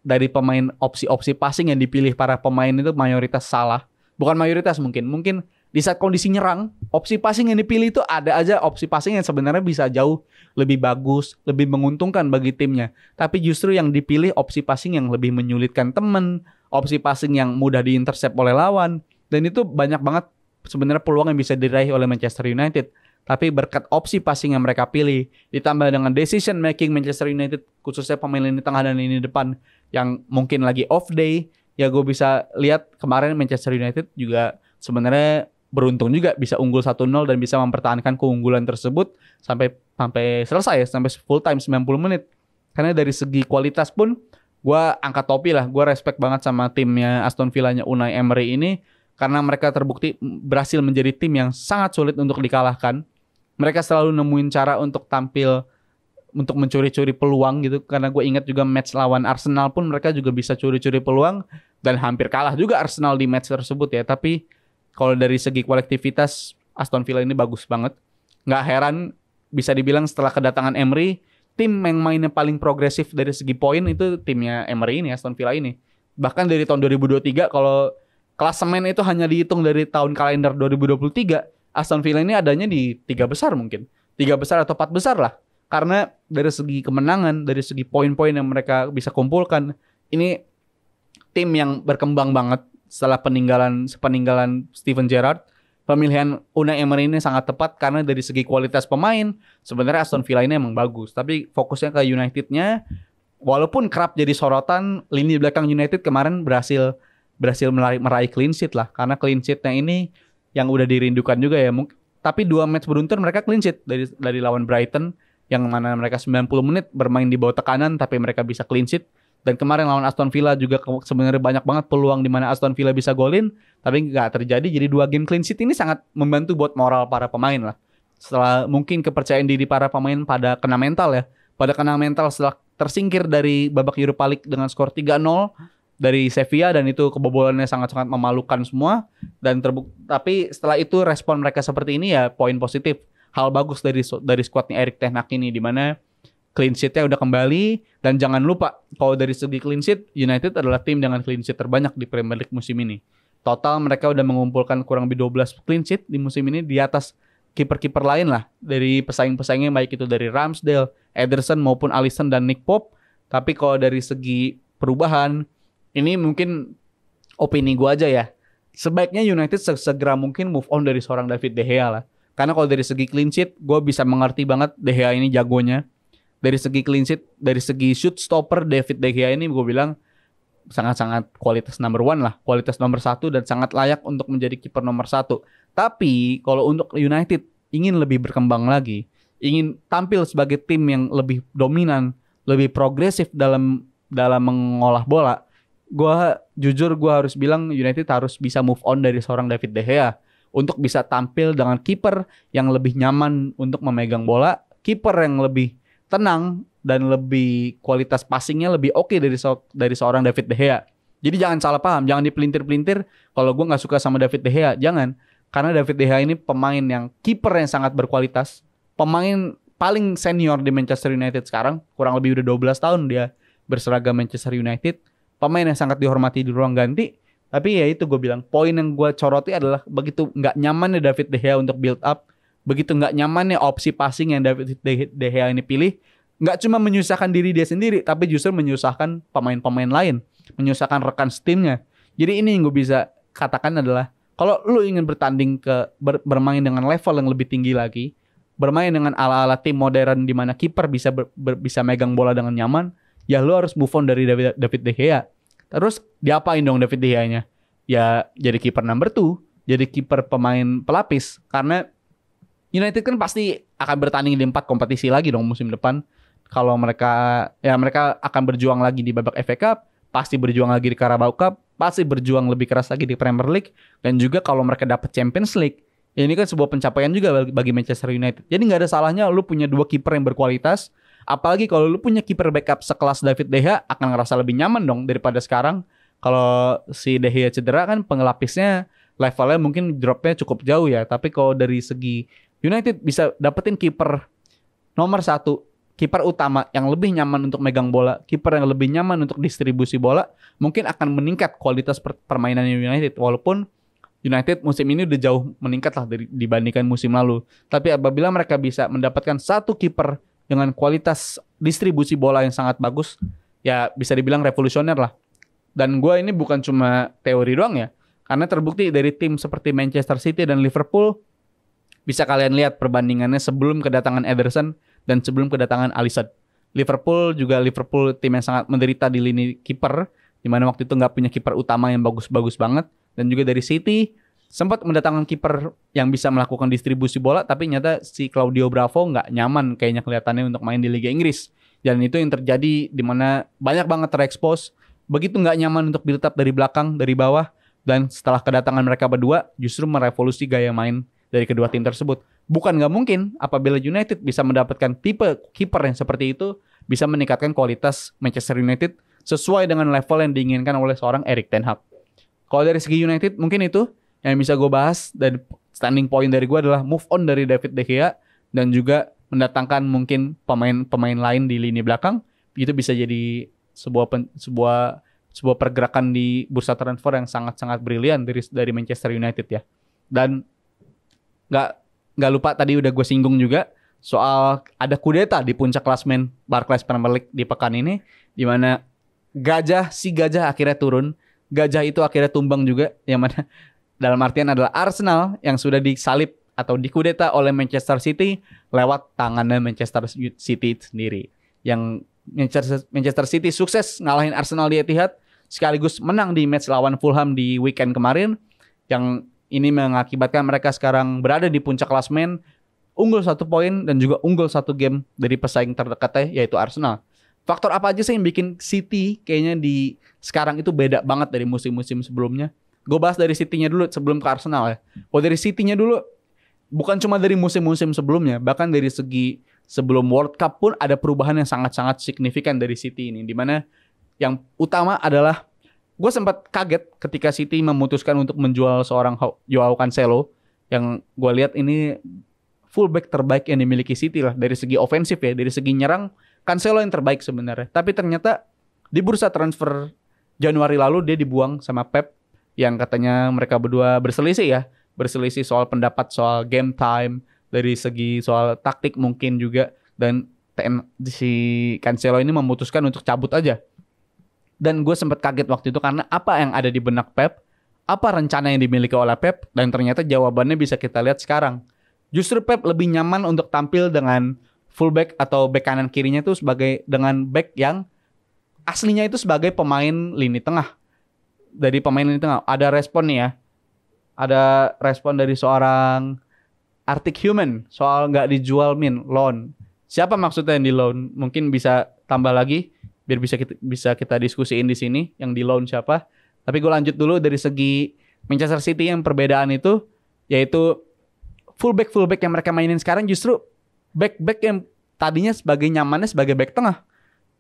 dari pemain opsi-opsi passing yang dipilih para pemain itu mayoritas salah. Bukan mayoritas, mungkin di saat kondisi nyerang, opsi passing yang dipilih itu ada aja opsi passing yang sebenarnya bisa jauh lebih bagus, lebih menguntungkan bagi timnya. Tapi justru yang dipilih opsi passing yang lebih menyulitkan temen, opsi passing yang mudah diintercept oleh lawan. Dan itu banyak banget sebenarnya peluang yang bisa diraih oleh Manchester United. Tapi berkat opsi passing yang mereka pilih, ditambah dengan decision making Manchester United, khususnya pemain lini tengah dan lini depan yang mungkin lagi off day, ya gue bisa lihat kemarin Manchester United juga sebenarnya beruntung juga bisa unggul 1-0 dan bisa mempertahankan keunggulan tersebut sampai selesai, sampai full time 90 menit. Karena dari segi kualitas pun gue angkat topi lah, gue respect banget sama timnya Aston Villa-nya Unai Emery ini, karena mereka terbukti berhasil menjadi tim yang sangat sulit untuk dikalahkan. Mereka selalu nemuin cara untuk tampil, untuk mencuri-curi peluang gitu. Karena gue ingat juga match lawan Arsenal pun mereka juga bisa curi-curi peluang. Dan hampir kalah juga Arsenal di match tersebut ya. Tapi kalau dari segi kolektivitas, Aston Villa ini bagus banget. Nggak heran bisa dibilang setelah kedatangan Emery, tim yang mainnya paling progresif dari segi poin itu timnya Emery ini, Aston Villa ini. Bahkan dari tahun 2023, kalau klasemen itu hanya dihitung dari tahun kalender 2023, Aston Villa ini adanya di 3 besar mungkin. 3 besar atau 4 besar lah. Karena dari segi kemenangan, dari segi poin-poin yang mereka bisa kumpulkan, ini tim yang berkembang banget setelah peninggalan Steven Gerrard. Pemilihan Unai Emery ini sangat tepat karena dari segi kualitas pemain, sebenarnya Aston Villa ini emang bagus. Tapi fokusnya ke United-nya, walaupun kerap jadi sorotan, lini belakang United kemarin berhasil meraih clean sheet lah. Karena clean sheet-nya ini yang udah dirindukan juga ya. Tapi 2 match beruntun mereka clean sheet dari lawan Brighton, yang mana mereka 90 menit bermain di bawah tekanan tapi mereka bisa clean sheet. Dan kemarin lawan Aston Villa juga sebenarnya banyak banget peluang di mana Aston Villa bisa golin, tapi nggak terjadi. Jadi 2 game clean sheet ini sangat membantu buat moral para pemain lah. Setelah mungkin kepercayaan diri para pemain pada kena mental ya. Pada kena mental setelah tersingkir dari babak Europa League dengan skor 3-0 dari Sevilla, dan itu kebobolannya sangat-sangat memalukan semua. Dan tapi setelah itu respon mereka seperti ini ya poin positif. Hal bagus dari skuadnya Erik ten Hag ini, di mana clean sheet-nya udah kembali. Dan jangan lupa kalau dari segi clean sheet, United adalah tim dengan clean sheet terbanyak di Premier League musim ini. Total mereka udah mengumpulkan kurang lebih 12 clean sheet di musim ini, di atas kiper-kiper lain lah dari pesaing-pesaingnya, baik itu dari Ramsdale, Ederson maupun Alisson dan Nick Pope. Tapi kalau dari segi perubahan, ini mungkin opini gue aja ya, sebaiknya United segera mungkin move on dari seorang David De Gea lah. Karena kalau dari segi clean sheet, gue bisa mengerti banget De Gea ini jagonya. Dari segi clean sheet, dari segi shoot stopper, David De Gea ini gue bilang sangat-sangat kualitas number 1 lah. Kualitas nomor 1 dan sangat layak untuk menjadi kiper nomor 1. Tapi kalau untuk United ingin lebih berkembang lagi, ingin tampil sebagai tim yang lebih dominan, lebih progresif dalam mengolah bola, gue harus bilang United harus bisa move on dari seorang David De Gea untuk bisa tampil dengan kiper yang lebih nyaman untuk memegang bola, kiper yang lebih tenang dan lebih kualitas passingnya lebih oke dari seorang David De Gea. Jadi jangan salah paham, jangan dipelintir-pelintir kalau gue nggak suka sama David De Gea, jangan. Karena David De Gea ini pemain yang kiper yang sangat berkualitas, pemain paling senior di Manchester United sekarang, kurang lebih udah 12 tahun dia berseragam Manchester United. Pemain yang sangat dihormati di ruang ganti. Tapi ya itu gue bilang, poin yang gue soroti adalah begitu nggak nyamannya David De Gea untuk build up, begitu nggak nyamannya opsi passing yang David De Gea ini pilih, nggak cuma menyusahkan diri dia sendiri, tapi justru menyusahkan pemain-pemain lain, menyusahkan rekan setimnya. Jadi ini yang gue bisa katakan adalah kalau lu ingin bertanding bermain dengan level yang lebih tinggi lagi, bermain dengan ala-ala tim modern di mana kiper bisa megang bola dengan nyaman, ya lu harus move on dari David De Gea. Terus diapain dong David De Gea-nya? Ya jadi kiper number 2, jadi kiper pemain pelapis, karena United kan pasti akan bertanding di 4 kompetisi lagi dong musim depan. Kalau mereka akan berjuang lagi di babak FA Cup, pasti berjuang lagi di Carabao Cup, pasti berjuang lebih keras lagi di Premier League, dan juga kalau mereka dapat Champions League, ya ini kan sebuah pencapaian juga bagi Manchester United. Jadi nggak ada salahnya lu punya 2 kiper yang berkualitas, apalagi kalau lu punya kiper backup sekelas David De Gea, akan ngerasa lebih nyaman dong daripada sekarang. Kalau si De Gea cedera kan pengelapisnya levelnya mungkin dropnya cukup jauh ya, tapi kalau dari segi United bisa dapetin kiper nomor 1, kiper utama yang lebih nyaman untuk megang bola, kiper yang lebih nyaman untuk distribusi bola, mungkin akan meningkat kualitas permainan United. Walaupun United musim ini udah jauh meningkat lah dibandingkan musim lalu. Tapi apabila mereka bisa mendapatkan 1 kiper dengan kualitas distribusi bola yang sangat bagus, ya bisa dibilang revolusioner lah. Dan gue ini bukan cuma teori doang ya, karena terbukti dari tim seperti Manchester City dan Liverpool. Bisa kalian lihat perbandingannya sebelum kedatangan Ederson dan sebelum kedatangan Alisson. Liverpool tim yang sangat menderita di lini kiper, di mana waktu itu nggak punya kiper utama yang bagus-bagus banget. Dan juga dari City sempat mendatangkan kiper yang bisa melakukan distribusi bola, tapi nyata si Claudio Bravo nggak nyaman kayaknya kelihatannya untuk main di Liga Inggris. Dan itu yang terjadi di mana banyak banget terekspos, begitu nggak nyaman untuk build up dari belakang, dari bawah. Dan setelah kedatangan mereka berdua, justru merevolusi gaya main dari kedua tim tersebut. Bukan nggak mungkin apabila United bisa mendapatkan tipe kiper yang seperti itu, bisa meningkatkan kualitas Manchester United sesuai dengan level yang diinginkan oleh seorang Erik ten Hag. Kalau dari segi United mungkin itu yang bisa gue bahas, dan standing point dari gue adalah move on dari David De Gea dan juga mendatangkan mungkin pemain lain di lini belakang. Itu bisa jadi sebuah pergerakan di bursa transfer yang sangat-sangat brilian dari Manchester United ya. Dan nggak lupa tadi udah gue singgung juga soal ada kudeta di puncak klasmen Barclays Premier League di pekan ini, di mana si gajah akhirnya turun. Gajah itu akhirnya tumbang juga, yang mana dalam artian adalah Arsenal yang sudah disalib atau dikudeta oleh Manchester City lewat tangannya Manchester City sendiri. Yang Manchester City sukses ngalahin Arsenal di Etihad, sekaligus menang di match lawan Fulham di weekend kemarin, yang ini mengakibatkan mereka sekarang berada di puncak klasemen, unggul 1 poin dan juga unggul 1 game dari pesaing terdekatnya yaitu Arsenal. Faktor apa aja sih yang bikin City kayaknya di sekarang itu beda banget dari musim-musim sebelumnya? Gue bahas dari City-nya dulu sebelum ke Arsenal ya. Kalau dari City-nya dulu, bukan cuma dari musim-musim sebelumnya, bahkan dari segi sebelum World Cup pun ada perubahan yang sangat-sangat signifikan dari City ini. Dimana yang utama adalah, gue sempat kaget ketika City memutuskan untuk menjual seorang Joao Cancelo, yang gue lihat ini fullback terbaik yang dimiliki City lah dari segi ofensif ya, dari segi nyerang Cancelo yang terbaik sebenarnya. Tapi ternyata di bursa transfer Januari lalu dia dibuang sama Pep, yang katanya mereka berdua berselisih soal pendapat soal game time, dari segi soal taktik mungkin juga, dan si Cancelo ini memutuskan untuk cabut aja. Dan gue sempat kaget waktu itu karena apa yang ada di benak Pep, apa rencana yang dimiliki oleh Pep, dan ternyata jawabannya bisa kita lihat sekarang. Justru Pep lebih nyaman untuk tampil dengan fullback atau back kanan kirinya itu dengan back yang aslinya itu sebagai pemain lini tengah. Dari pemain lini tengah ada respon nih ya. Ada respon dari seorang Arctic Human soal nggak dijual loan. Siapa maksudnya yang di loan? Mungkin bisa tambah lagi biar bisa kita diskusiin di sini yang di loan siapa. Tapi gue lanjut dulu dari segi Manchester City, yang perbedaan itu yaitu fullback yang mereka mainin sekarang justru back yang tadinya nyamannya sebagai back tengah.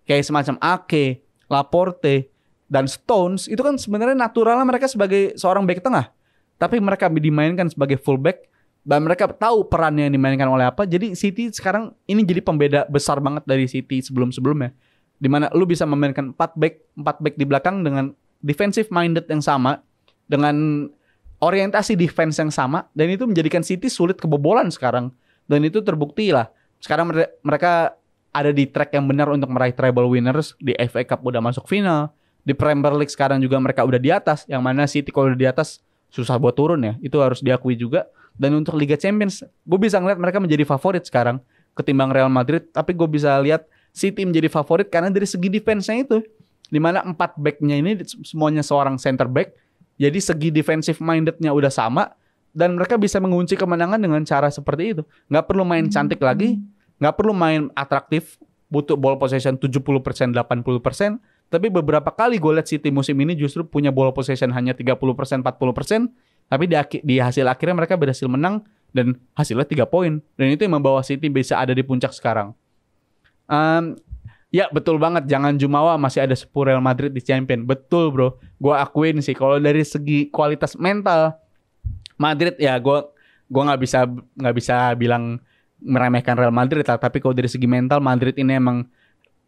Kayak semacam Ake, Laporte, dan Stones, itu kan sebenarnya naturalnya mereka sebagai seorang back tengah. Tapi mereka dimainkan sebagai fullback dan mereka tahu perannya yang dimainkan oleh apa. Jadi City sekarang ini jadi pembeda besar banget dari City sebelum-sebelumnya. Dimana lu bisa memainkan 4 back di belakang dengan defensive minded yang sama, dengan orientasi defense yang sama, dan itu menjadikan City sulit kebobolan sekarang. Dan itu terbukti lah. Sekarang mereka ada di track yang benar untuk meraih treble winners, di FA Cup udah masuk final, Di Premier League sekarang juga mereka udah di atas, yang mana City kalau udah di atas susah buat turun ya. Itu harus diakui juga. Dan untuk Liga Champions, gue bisa ngeliat mereka menjadi favorit sekarang ketimbang Real Madrid. Tapi gue bisa lihat City menjadi favorit karena dari segi defense-nya itu, dimana 4 back-nya ini semuanya seorang center back. Jadi segi defensive minded-nya udah sama. Dan mereka bisa mengunci kemenangan dengan cara seperti itu. Nggak perlu main cantik lagi, nggak perlu main atraktif, butuh ball possession 70%, 80%. Tapi beberapa kali gue lihat City musim ini justru punya ball possession hanya 30%, 40%. Tapi di hasil akhirnya mereka berhasil menang dan hasilnya 3 poin. Dan itu yang membawa City bisa ada di puncak sekarang. Ya betul banget, jangan jumawa masih ada 10 Real Madrid di Champion. Betul bro, gue akuin sih kalau dari segi kualitas mental Madrid ya gue nggak bisa bilang meremehkan Real Madrid lah. Tapi kalau dari segi mental Madrid ini emang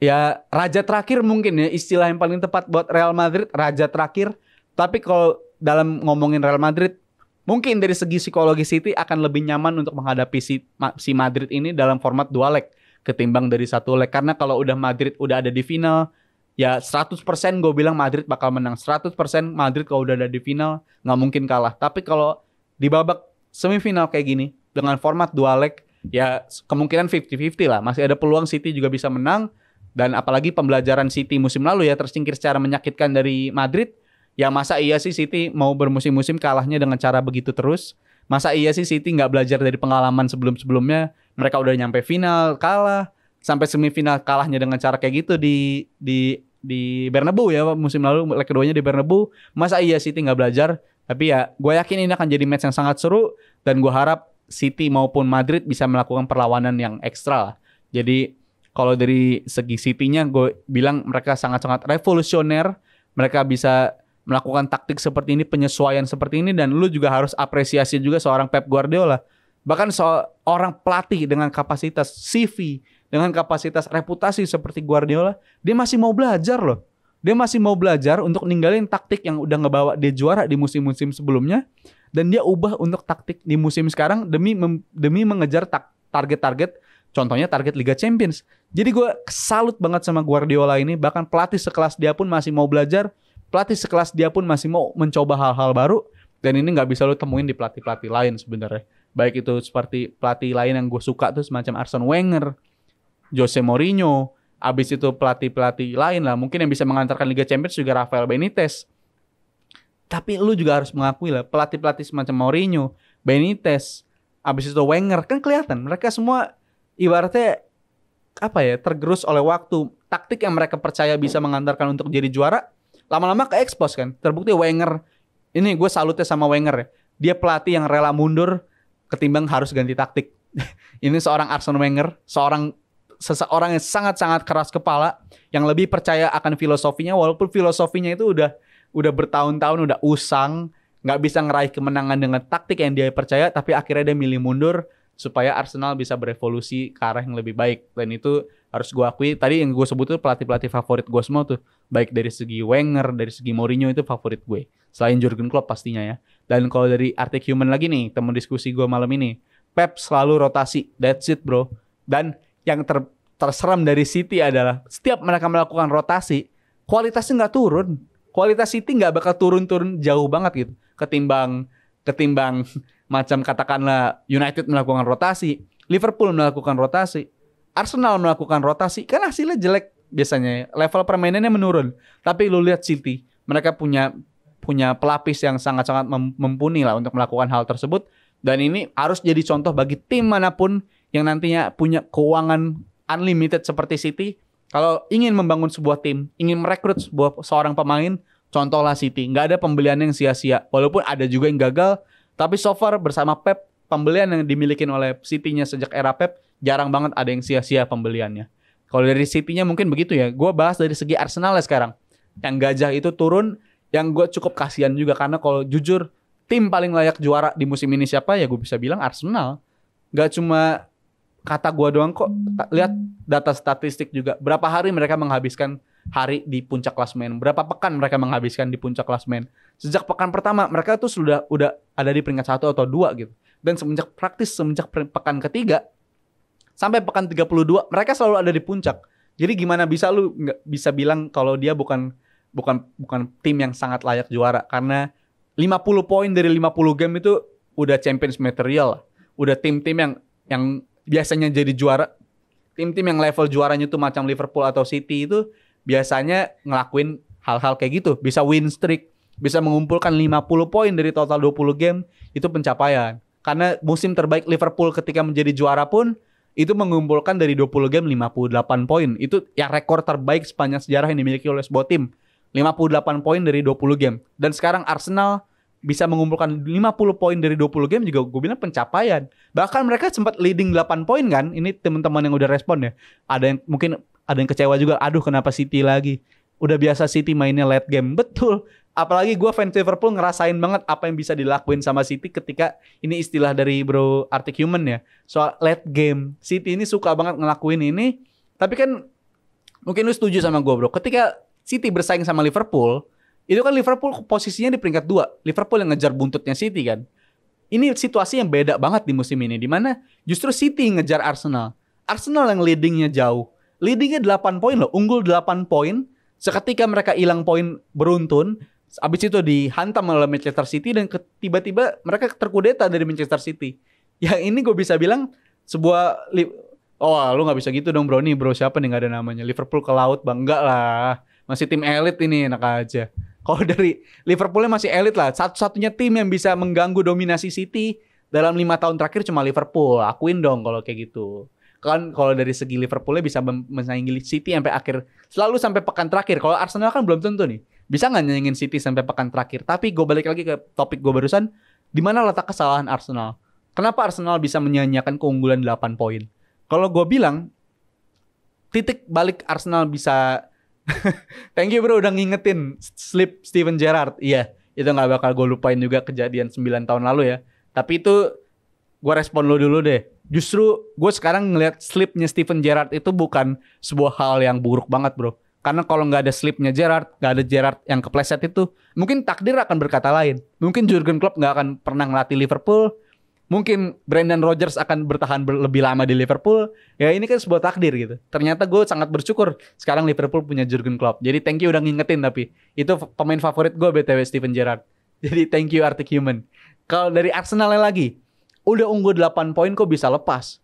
ya raja terakhir mungkin ya, istilah yang paling tepat buat Real Madrid, raja terakhir. Tapi kalau dalam ngomongin Real Madrid, mungkin dari segi psikologi City akan lebih nyaman untuk menghadapi si Madrid ini dalam format 2 leg ketimbang dari 1 leg. Karena kalau udah Madrid udah ada di final, ya 100% gue bilang Madrid bakal menang. 100% Madrid kalau udah ada di final nggak mungkin kalah. Tapi kalau di babak semifinal kayak gini dengan format 2 leg, ya kemungkinan 50-50 lah. Masih ada peluang City juga bisa menang. Dan apalagi pembelajaran City musim lalu ya, tersingkir secara menyakitkan dari Madrid. Ya masa iya sih City mau bermusim-musim kalahnya dengan cara begitu terus? Masa iya sih City nggak belajar dari pengalaman sebelum-sebelumnya? Mereka udah nyampe final kalah, sampai semifinal kalahnya dengan cara kayak gitu di Bernabeu ya musim lalu, leg keduanya di Bernabeu. Masa iya City nggak belajar? Tapi ya gue yakin ini akan jadi match yang sangat seru. Dan gue harap City maupun Madrid bisa melakukan perlawanan yang ekstra lah. Jadi kalau dari segi City-nya gue bilang mereka sangat-sangat revolusioner. Mereka bisa melakukan taktik seperti ini, penyesuaian seperti ini. Dan lu juga harus apresiasi juga seorang Pep Guardiola. Bahkan seorang pelatih dengan kapasitas CV, dengan kapasitas reputasi seperti Guardiola, dia masih mau belajar loh. Dia masih mau belajar untuk ninggalin taktik yang udah ngebawa dia juara di musim-musim sebelumnya. Dan dia ubah untuk taktik di musim sekarang demi mengejar target-target. Contohnya target Liga Champions. Jadi gue salut banget sama Guardiola ini. Bahkan pelatih sekelas dia pun masih mau belajar. Pelatih sekelas dia pun masih mau mencoba hal-hal baru. Dan ini gak bisa lo temuin di pelatih-pelatih lain sebenarnya. Baik itu seperti pelatih lain yang gue suka tuh semacam Arsene Wenger, Jose Mourinho. Abis itu pelatih-pelatih lain lah. Mungkin yang bisa mengantarkan Liga Champions juga Rafael Benitez. Tapi lu juga harus mengakui lah. Pelatih-pelatih semacam Mourinho, Benitez, abis itu Wenger. Kan kelihatan mereka semua ibaratnya apa ya, tergerus oleh waktu. Taktik yang mereka percaya bisa mengantarkan untuk jadi juara, lama-lama ke-expose kan. Terbukti Wenger, ini gue salutnya sama Wenger ya. Dia pelatih yang rela mundur ketimbang harus ganti taktik. Ini seorang Arsene Wenger, seseorang yang sangat-sangat keras kepala, yang lebih percaya akan filosofinya, walaupun filosofinya itu udah bertahun-tahun, udah usang, nggak bisa ngeraih kemenangan dengan taktik yang dia percaya, tapi akhirnya dia milih mundur supaya Arsenal bisa berevolusi ke arah yang lebih baik. Dan itu harus gue akui, tadi yang gue sebut tuh pelatih-pelatih favorit gue semua tuh. Baik dari segi Wenger, dari segi Mourinho itu favorit gue. Selain Jurgen Klopp pastinya ya. Dan kalau dari Arctic Human lagi nih, teman diskusi gue malam ini, Pep selalu rotasi, that's it bro. Dan yang terseram dari City adalah setiap mereka melakukan rotasi, kualitasnya nggak turun. Kualitas City nggak bakal turun-turun jauh banget gitu. Ketimbang macam katakanlah United melakukan rotasi, Liverpool melakukan rotasi, Arsenal melakukan rotasi, kan hasilnya jelek biasanya. Level permainannya menurun. Tapi lu lihat City, mereka punya pelapis yang sangat-sangat mumpuni lah untuk melakukan hal tersebut. Dan ini harus jadi contoh bagi tim manapun yang nantinya punya keuangan unlimited seperti City. Kalau ingin membangun sebuah tim, ingin merekrut seorang pemain, contohlah City. Nggak ada pembelian yang sia-sia. Walaupun ada juga yang gagal, tapi so far bersama Pep, pembelian yang dimiliki oleh City-nya sejak era Pep, jarang banget ada yang sia-sia pembeliannya. Kalau dari City-nya mungkin begitu ya. Gue bahas dari segi Arsenal ya sekarang. Yang gajah itu turun, yang gue cukup kasihan juga. Karena kalau jujur, tim paling layak juara di musim ini siapa? Ya gue bisa bilang Arsenal. Gak cuma kata gue doang kok. Lihat data statistik juga. Berapa hari mereka menghabiskan hari di puncak klasemen. Berapa pekan mereka menghabiskan di puncak klasemen. Sejak pekan pertama, mereka tuh udah ada di peringkat 1 atau 2 gitu. Dan semenjak pekan ketiga, sampai pekan 32, mereka selalu ada di puncak. Jadi gimana bisa lu nggak bisa bilang kalau dia bukan bukan tim yang sangat layak juara karena 50 poin dari 50 game itu udah Champions material. Udah tim-tim yang biasanya jadi juara, tim-tim yang level juaranya tuh macam Liverpool atau City itu biasanya ngelakuin hal-hal kayak gitu, bisa win streak, bisa mengumpulkan 50 poin dari total 20 game, itu pencapaian. Karena musim terbaik Liverpool ketika menjadi juara pun itu mengumpulkan dari 20 game 58 poin. Itu ya rekor terbaik sepanjang sejarah yang dimiliki oleh sebuah tim. 58 poin dari 20 game. Dan sekarang Arsenal bisa mengumpulkan 50 poin dari 20 game juga gue bilang pencapaian. Bahkan mereka sempat leading 8 poin kan. Ini teman-teman yang udah respon ya. Mungkin ada yang kecewa juga. Aduh kenapa City lagi? Udah biasa City mainnya late game. Betul. Apalagi gue fans Liverpool ngerasain banget apa yang bisa dilakuin sama City ketika ini istilah dari bro Arctic Human ya. Soal late game. City ini suka banget ngelakuin ini. Tapi kan mungkin lu setuju sama gue bro. Ketika City bersaing sama Liverpool, itu kan Liverpool posisinya di peringkat 2. Liverpool yang ngejar buntutnya City kan. Ini situasi yang beda banget di musim ini. Dimana justru City ngejar Arsenal. Arsenal yang leadingnya jauh. Leadingnya 8 poin loh. Unggul 8 poin. Seketika mereka hilang poin beruntun. Abis itu dihantam oleh Manchester City. Dan tiba-tiba mereka terkudeta dari Manchester City. Yang ini gue bisa bilang sebuah... Oh lu gak bisa gitu dong bro. Nih bro siapa nih gak ada namanya. Liverpool ke laut bang. Enggak lah. Masih tim elit ini enak aja. Kalau dari Liverpoolnya masih elit lah. Satu-satunya tim yang bisa mengganggu dominasi City dalam 5 tahun terakhir cuma Liverpool. Akuin dong kalau kayak gitu. Kan kalau dari segi Liverpoolnya bisa menyaingi City sampai akhir. Selalu sampai pekan terakhir. Kalau Arsenal kan belum tentu nih. Bisa nggak nyaingin City sampai pekan terakhir. Tapi gue balik lagi ke topik gue barusan. Di mana letak kesalahan Arsenal? Kenapa Arsenal bisa menyanyiakan keunggulan 8 poin? Kalau gue bilang titik balik Arsenal bisa... Thank you bro udah ngingetin slip Steven Gerrard. Iya, itu gak bakal gue lupain juga kejadian 9 tahun lalu ya. Tapi itu gue respon lo dulu deh. Justru gue sekarang ngelihat slipnya Steven Gerrard itu bukan sebuah hal yang buruk banget bro. Karena kalau gak ada slipnya Gerrard, gak ada Gerrard yang kepleset itu, mungkin takdir akan berkata lain. Mungkin Jurgen Klopp gak akan pernah ngelatih Liverpool. Mungkin Brendan Rodgers akan bertahan lebih lama di Liverpool. Ya ini kan sebuah takdir gitu. Ternyata gue sangat bersyukur sekarang Liverpool punya Jurgen Klopp. Jadi thank you udah ngingetin tapi. Itu pemain favorit gue BTW Steven Gerrard. Jadi thank you Arctic Human. Kalau dari Arsenalnya lagi. Udah unggul 8 poin kok bisa lepas.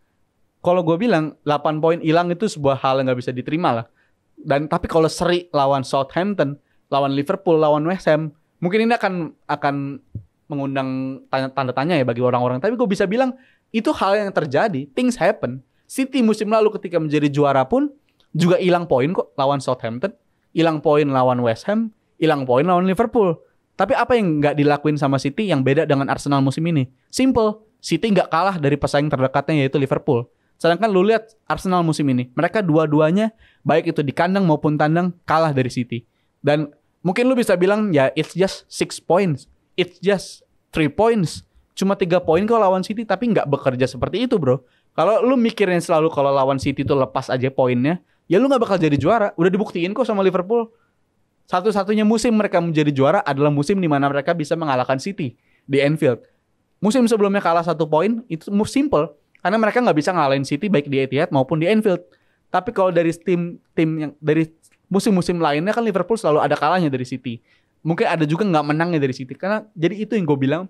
Kalau gue bilang 8 poin hilang itu sebuah hal yang gak bisa diterima lah. Dan tapi kalau seri lawan Southampton, lawan Liverpool, lawan West Ham. Mungkin ini akan mengundang tanda tanya ya bagi orang-orang. Tapi gue bisa bilang itu hal yang terjadi. Things happen. City musim lalu ketika menjadi juara pun juga hilang poin kok lawan Southampton. Hilang poin lawan West Ham. Hilang poin lawan Liverpool. Tapi apa yang gak dilakuin sama City yang beda dengan Arsenal musim ini? Simple. City gak kalah dari pesaing terdekatnya yaitu Liverpool. Sedangkan lu lihat Arsenal musim ini. Mereka dua-duanya baik itu di kandang maupun tandang kalah dari City. Dan mungkin lu bisa bilang ya it's just 6 points. It's just 3 points. Cuma 3 poin kok lawan City. Tapi gak bekerja seperti itu bro. Kalau lu mikirin selalu kalau lawan City tuh lepas aja poinnya, ya lu gak bakal jadi juara. Udah dibuktiin kok sama Liverpool. Satu-satunya musim mereka menjadi juara adalah musim di mana mereka bisa mengalahkan City di Anfield. Musim sebelumnya kalah 1 poin, itu simple. Karena mereka gak bisa ngalahin City baik di Etihad maupun di Anfield. Tapi kalau dari tim yang dari musim-musim lainnya kan Liverpool selalu ada kalahnya dari City. Mungkin ada juga nggak menangnya dari City. Karena jadi itu yang gue bilang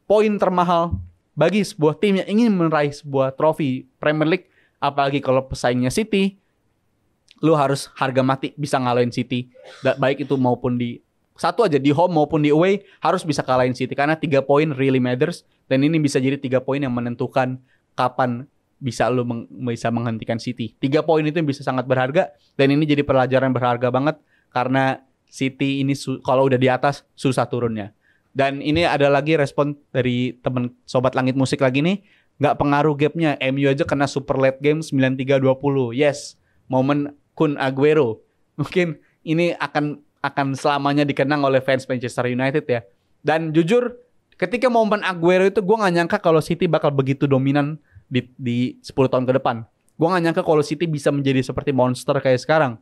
poin termahal bagi sebuah tim yang ingin meraih sebuah trofi Premier League. Apalagi kalau pesaingnya City, lu harus harga mati bisa ngalahin City. Baik itu maupun di satu aja di home maupun di away harus bisa kalahin City. Karena 3 poin really matters. Dan ini bisa jadi 3 poin yang menentukan kapan bisa lu bisa menghentikan City. 3 poin itu yang bisa sangat berharga. Dan ini jadi pelajaran berharga banget. Karena City ini kalau udah di atas susah turunnya. Dan ini ada lagi respon dari temen Sobat Langit Musik lagi nih. Gak pengaruh gapnya. MU aja kena super late game 93-20. Yes. Momen Kun Aguero. Mungkin ini akan selamanya dikenang oleh fans Manchester United ya. Dan jujur ketika momen Aguero itu gue gak nyangka kalau City bakal begitu dominan di 10 tahun ke depan. Gue gak nyangka kalau City bisa menjadi seperti monster kayak sekarang.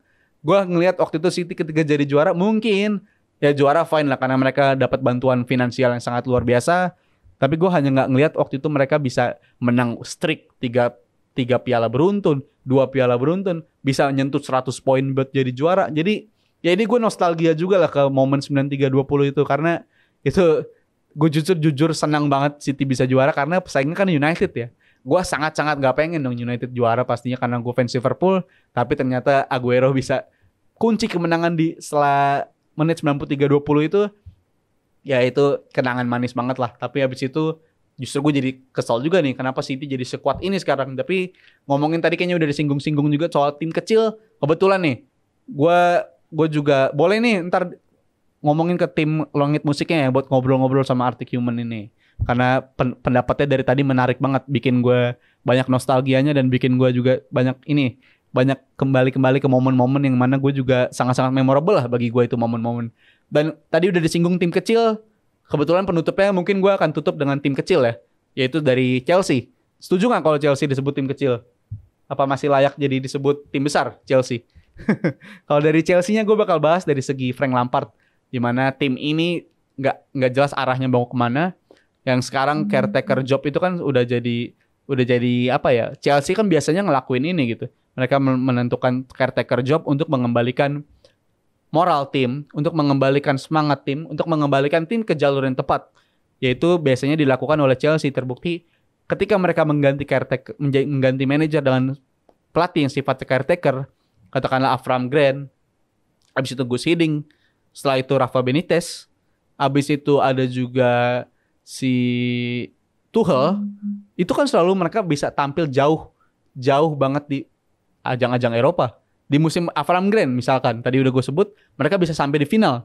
Gue ngelihat waktu itu City ketika jadi juara mungkin ya juara fine lah karena mereka dapat bantuan finansial yang sangat luar biasa. Tapi gue hanya nggak ngelihat waktu itu mereka bisa menang streak 3 piala beruntun, 2 piala beruntun, bisa nyentuh 100 poin buat jadi juara. Jadi Ya ini gue nostalgia juga lah ke momen 93-20 itu, karena itu gue jujur senang banget City bisa juara karena pesaingnya kan United ya. Gue sangat-sangat gak pengen dong United juara pastinya karena gue fans Liverpool, tapi ternyata Aguero bisa kunci kemenangan di setelah menit 93-20 itu. Ya itu kenangan manis banget lah. Tapi habis itu justru gue jadi kesal juga nih kenapa City jadi sekuat ini sekarang. Tapi ngomongin tadi kayaknya udah disinggung-singgung juga soal tim kecil. Kebetulan nih gue juga boleh nih ntar ngomongin ke tim Langit Musiknya ya buat ngobrol-ngobrol sama Arctic Human ini. Karena pendapatnya dari tadi menarik banget, bikin gue banyak nostalgianya dan bikin gue juga banyak kembali ke momen-momen yang mana gue juga sangat-sangat memorable lah bagi gue itu momen-momen. Dan tadi udah disinggung tim kecil, kebetulan penutupnya mungkin gue akan tutup dengan tim kecil ya, yaitu dari Chelsea. Setuju gak kalau Chelsea disebut tim kecil? Apa masih layak jadi disebut tim besar Chelsea? Kalau dari Chelsea-nya gue bakal bahas dari segi Frank Lampard, di mana tim ini nggak jelas arahnya mau kemana. Yang sekarang caretaker job itu kan udah jadi apa ya? Chelsea kan biasanya ngelakuin ini gitu. Mereka menentukan caretaker job untuk mengembalikan moral tim, untuk mengembalikan semangat tim, untuk mengembalikan tim ke jalur yang tepat. Yaitu biasanya dilakukan oleh Chelsea. Terbukti ketika mereka mengganti manajer dengan pelatih yang sifatnya caretaker, katakanlah Avram Grant, habis itu Gus Hiddink, setelah itu Rafa Benitez, habis itu ada juga si Tuchel, itu kan selalu mereka bisa tampil jauh banget di ajang-ajang Eropa. Di musim Avram Grant misalkan, tadi udah gue sebut, mereka bisa sampai di final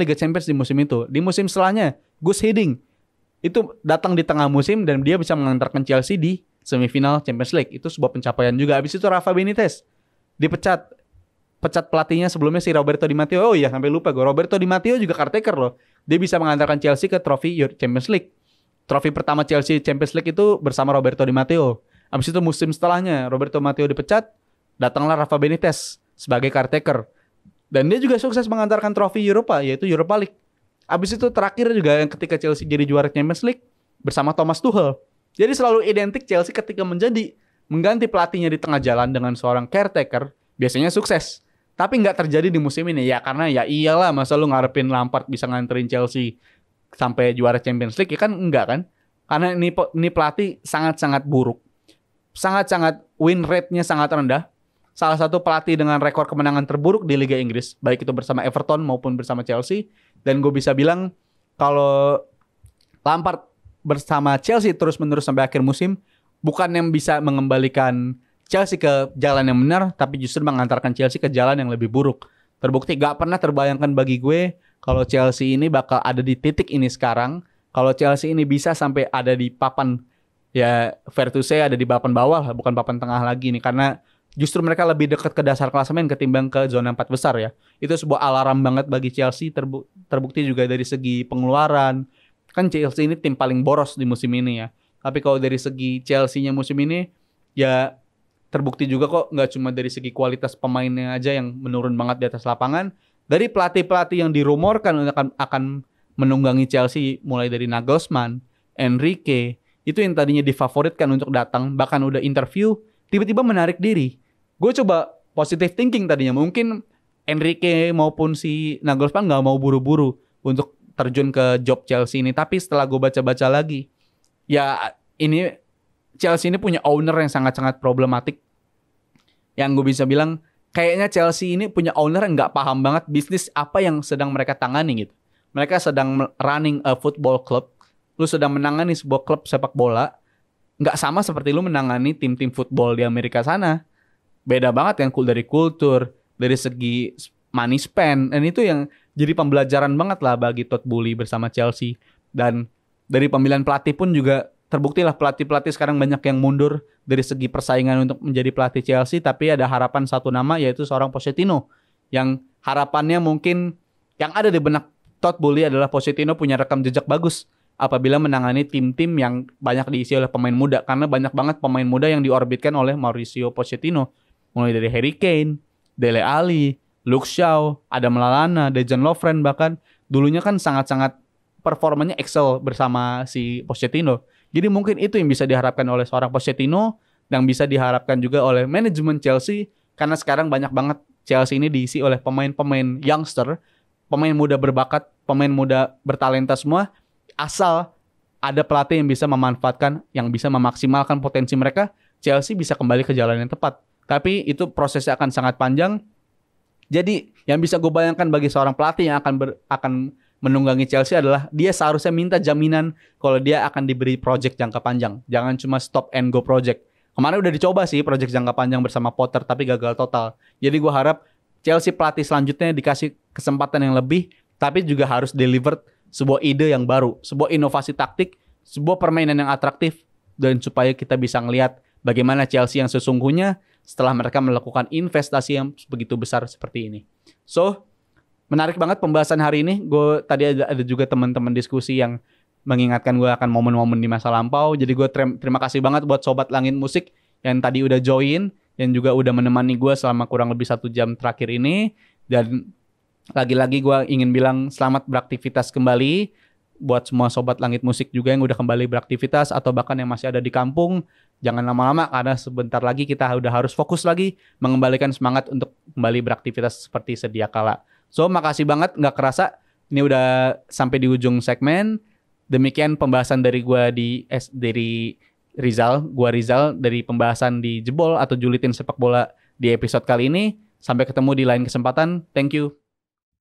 Liga Champions di musim itu. Di musim setelahnya, Gus Hiddink itu datang di tengah musim dan dia bisa mengantarkan Chelsea di semifinal Champions League. Itu sebuah pencapaian juga. Habis itu Rafa Benitez pecat pelatihnya sebelumnya si Roberto Di Matteo. Oh iya, sampai lupa gue. Roberto Di Matteo juga caretaker loh. Dia bisa mengantarkan Chelsea ke trofi Champions League. Trofi pertama Chelsea Champions League itu bersama Roberto Di Matteo. Habis itu musim setelahnya Roberto Di Matteo dipecat, datanglah Rafa Benitez sebagai caretaker. Dan dia juga sukses mengantarkan trofi Europa, yaitu Europa League. Habis itu terakhir juga yang ketika Chelsea jadi juara Champions League bersama Thomas Tuchel. Jadi selalu identik Chelsea ketika mengganti pelatihnya di tengah jalan dengan seorang caretaker, biasanya sukses. Tapi nggak terjadi di musim ini ya, karena ya iyalah masa lu ngarepin Lampard bisa nganterin Chelsea sampai juara Champions League, ya kan enggak kan? Karena ini pelatih sangat-sangat buruk. Sangat-sangat win rate-nya sangat rendah. Salah satu pelatih dengan rekor kemenangan terburuk di Liga Inggris, baik itu bersama Everton maupun bersama Chelsea. Dan gue bisa bilang kalau Lampard bersama Chelsea terus-menerus sampai akhir musim, bukan yang bisa mengembalikan Chelsea ke jalan yang benar, tapi justru mengantarkan Chelsea ke jalan yang lebih buruk. Terbukti gak pernah terbayangkan bagi gue kalau Chelsea ini bakal ada di titik ini sekarang. Kalau Chelsea ini bisa sampai ada di papan, ya fair to say ada di papan bawah, bukan papan tengah lagi nih. Karena justru mereka lebih dekat ke dasar klasemen ketimbang ke zona 4 besar ya. Itu sebuah alarm banget bagi Chelsea. Terbukti juga dari segi pengeluaran. Kan Chelsea ini tim paling boros di musim ini ya. Tapi kalau dari segi Chelsea-nya musim ini, ya terbukti juga kok nggak cuma dari segi kualitas pemainnya aja yang menurun banget di atas lapangan. Dari pelatih-pelatih yang dirumorkan akan menunggangi Chelsea, mulai dari Nagelsmann, Enrique, itu yang tadinya difavoritkan untuk datang, bahkan udah interview, tiba-tiba menarik diri. Gue coba positive thinking tadinya, mungkin Enrique maupun si Nagelsmann nggak mau buru-buru untuk terjun ke job Chelsea ini. Tapi setelah gue baca-baca lagi, ya ini Chelsea ini punya owner yang sangat-sangat problematik. Yang gue bisa bilang, kayaknya Chelsea ini punya owner yang nggak paham banget bisnis apa yang sedang mereka tangani gitu. Mereka sedang running a football club. Lu sedang menangani sebuah klub sepak bola. Nggak sama seperti lu menangani tim-tim football di Amerika sana. Beda banget kan dari kultur, dari segi money spend. Dan itu yang jadi pembelajaran banget lah bagi Todd Boehly bersama Chelsea. Dan dari pemilihan pelatih pun juga terbuktilah pelatih-pelatih sekarang banyak yang mundur dari segi persaingan untuk menjadi pelatih Chelsea. Tapi ada harapan satu nama, yaitu seorang Pochettino. Yang harapannya mungkin yang ada di benak Todd Boehly adalah Pochettino punya rekam jejak bagus apabila menangani tim-tim yang banyak diisi oleh pemain muda. Karena banyak banget pemain muda yang diorbitkan oleh Mauricio Pochettino. Mulai dari Harry Kane, Dele Alli, Luke Shaw, Adam Lallana, Dejan Lovren, bahkan dulunya kan sangat-sangat performanya excel bersama si Pochettino. Jadi mungkin itu yang bisa diharapkan oleh seorang Pochettino dan bisa diharapkan juga oleh manajemen Chelsea, karena sekarang banyak banget Chelsea ini diisi oleh pemain-pemain youngster, pemain muda berbakat, pemain muda bertalenta semua, asal ada pelatih yang bisa memanfaatkan, yang bisa memaksimalkan potensi mereka, Chelsea bisa kembali ke jalan yang tepat. Tapi itu prosesnya akan sangat panjang. Jadi yang bisa gue bayangkan bagi seorang pelatih yang akan menunggangi Chelsea adalah dia seharusnya minta jaminan kalau dia akan diberi project jangka panjang. Jangan cuma stop and go project. Kemarin udah dicoba sih project jangka panjang bersama Potter tapi gagal total. Jadi gue harap Chelsea pelatih selanjutnya dikasih kesempatan yang lebih, tapi juga harus deliver sebuah ide yang baru, sebuah inovasi taktik, sebuah permainan yang atraktif, dan supaya kita bisa ngelihat bagaimana Chelsea yang sesungguhnya setelah mereka melakukan investasi yang begitu besar seperti ini. So, menarik banget pembahasan hari ini. Gue tadi ada juga teman-teman diskusi yang mengingatkan gue akan momen-momen di masa lampau. Jadi gue terima kasih banget buat Sobat Langit Musik yang tadi udah join, yang juga udah menemani gue selama kurang lebih 1 jam terakhir ini. Dan lagi-lagi gue ingin bilang selamat beraktivitas kembali buat semua Sobat Langit Musik juga yang udah kembali beraktivitas atau bahkan yang masih ada di kampung. Jangan lama-lama karena sebentar lagi kita udah harus fokus lagi mengembalikan semangat untuk kembali beraktivitas seperti sedia kala. So makasih banget, nggak kerasa ini udah sampai di ujung segmen. Demikian pembahasan dari gue dari Rizal dari pembahasan di Jebol atau Julitin Sepak Bola di episode kali ini. Sampai ketemu di lain kesempatan. Thank you.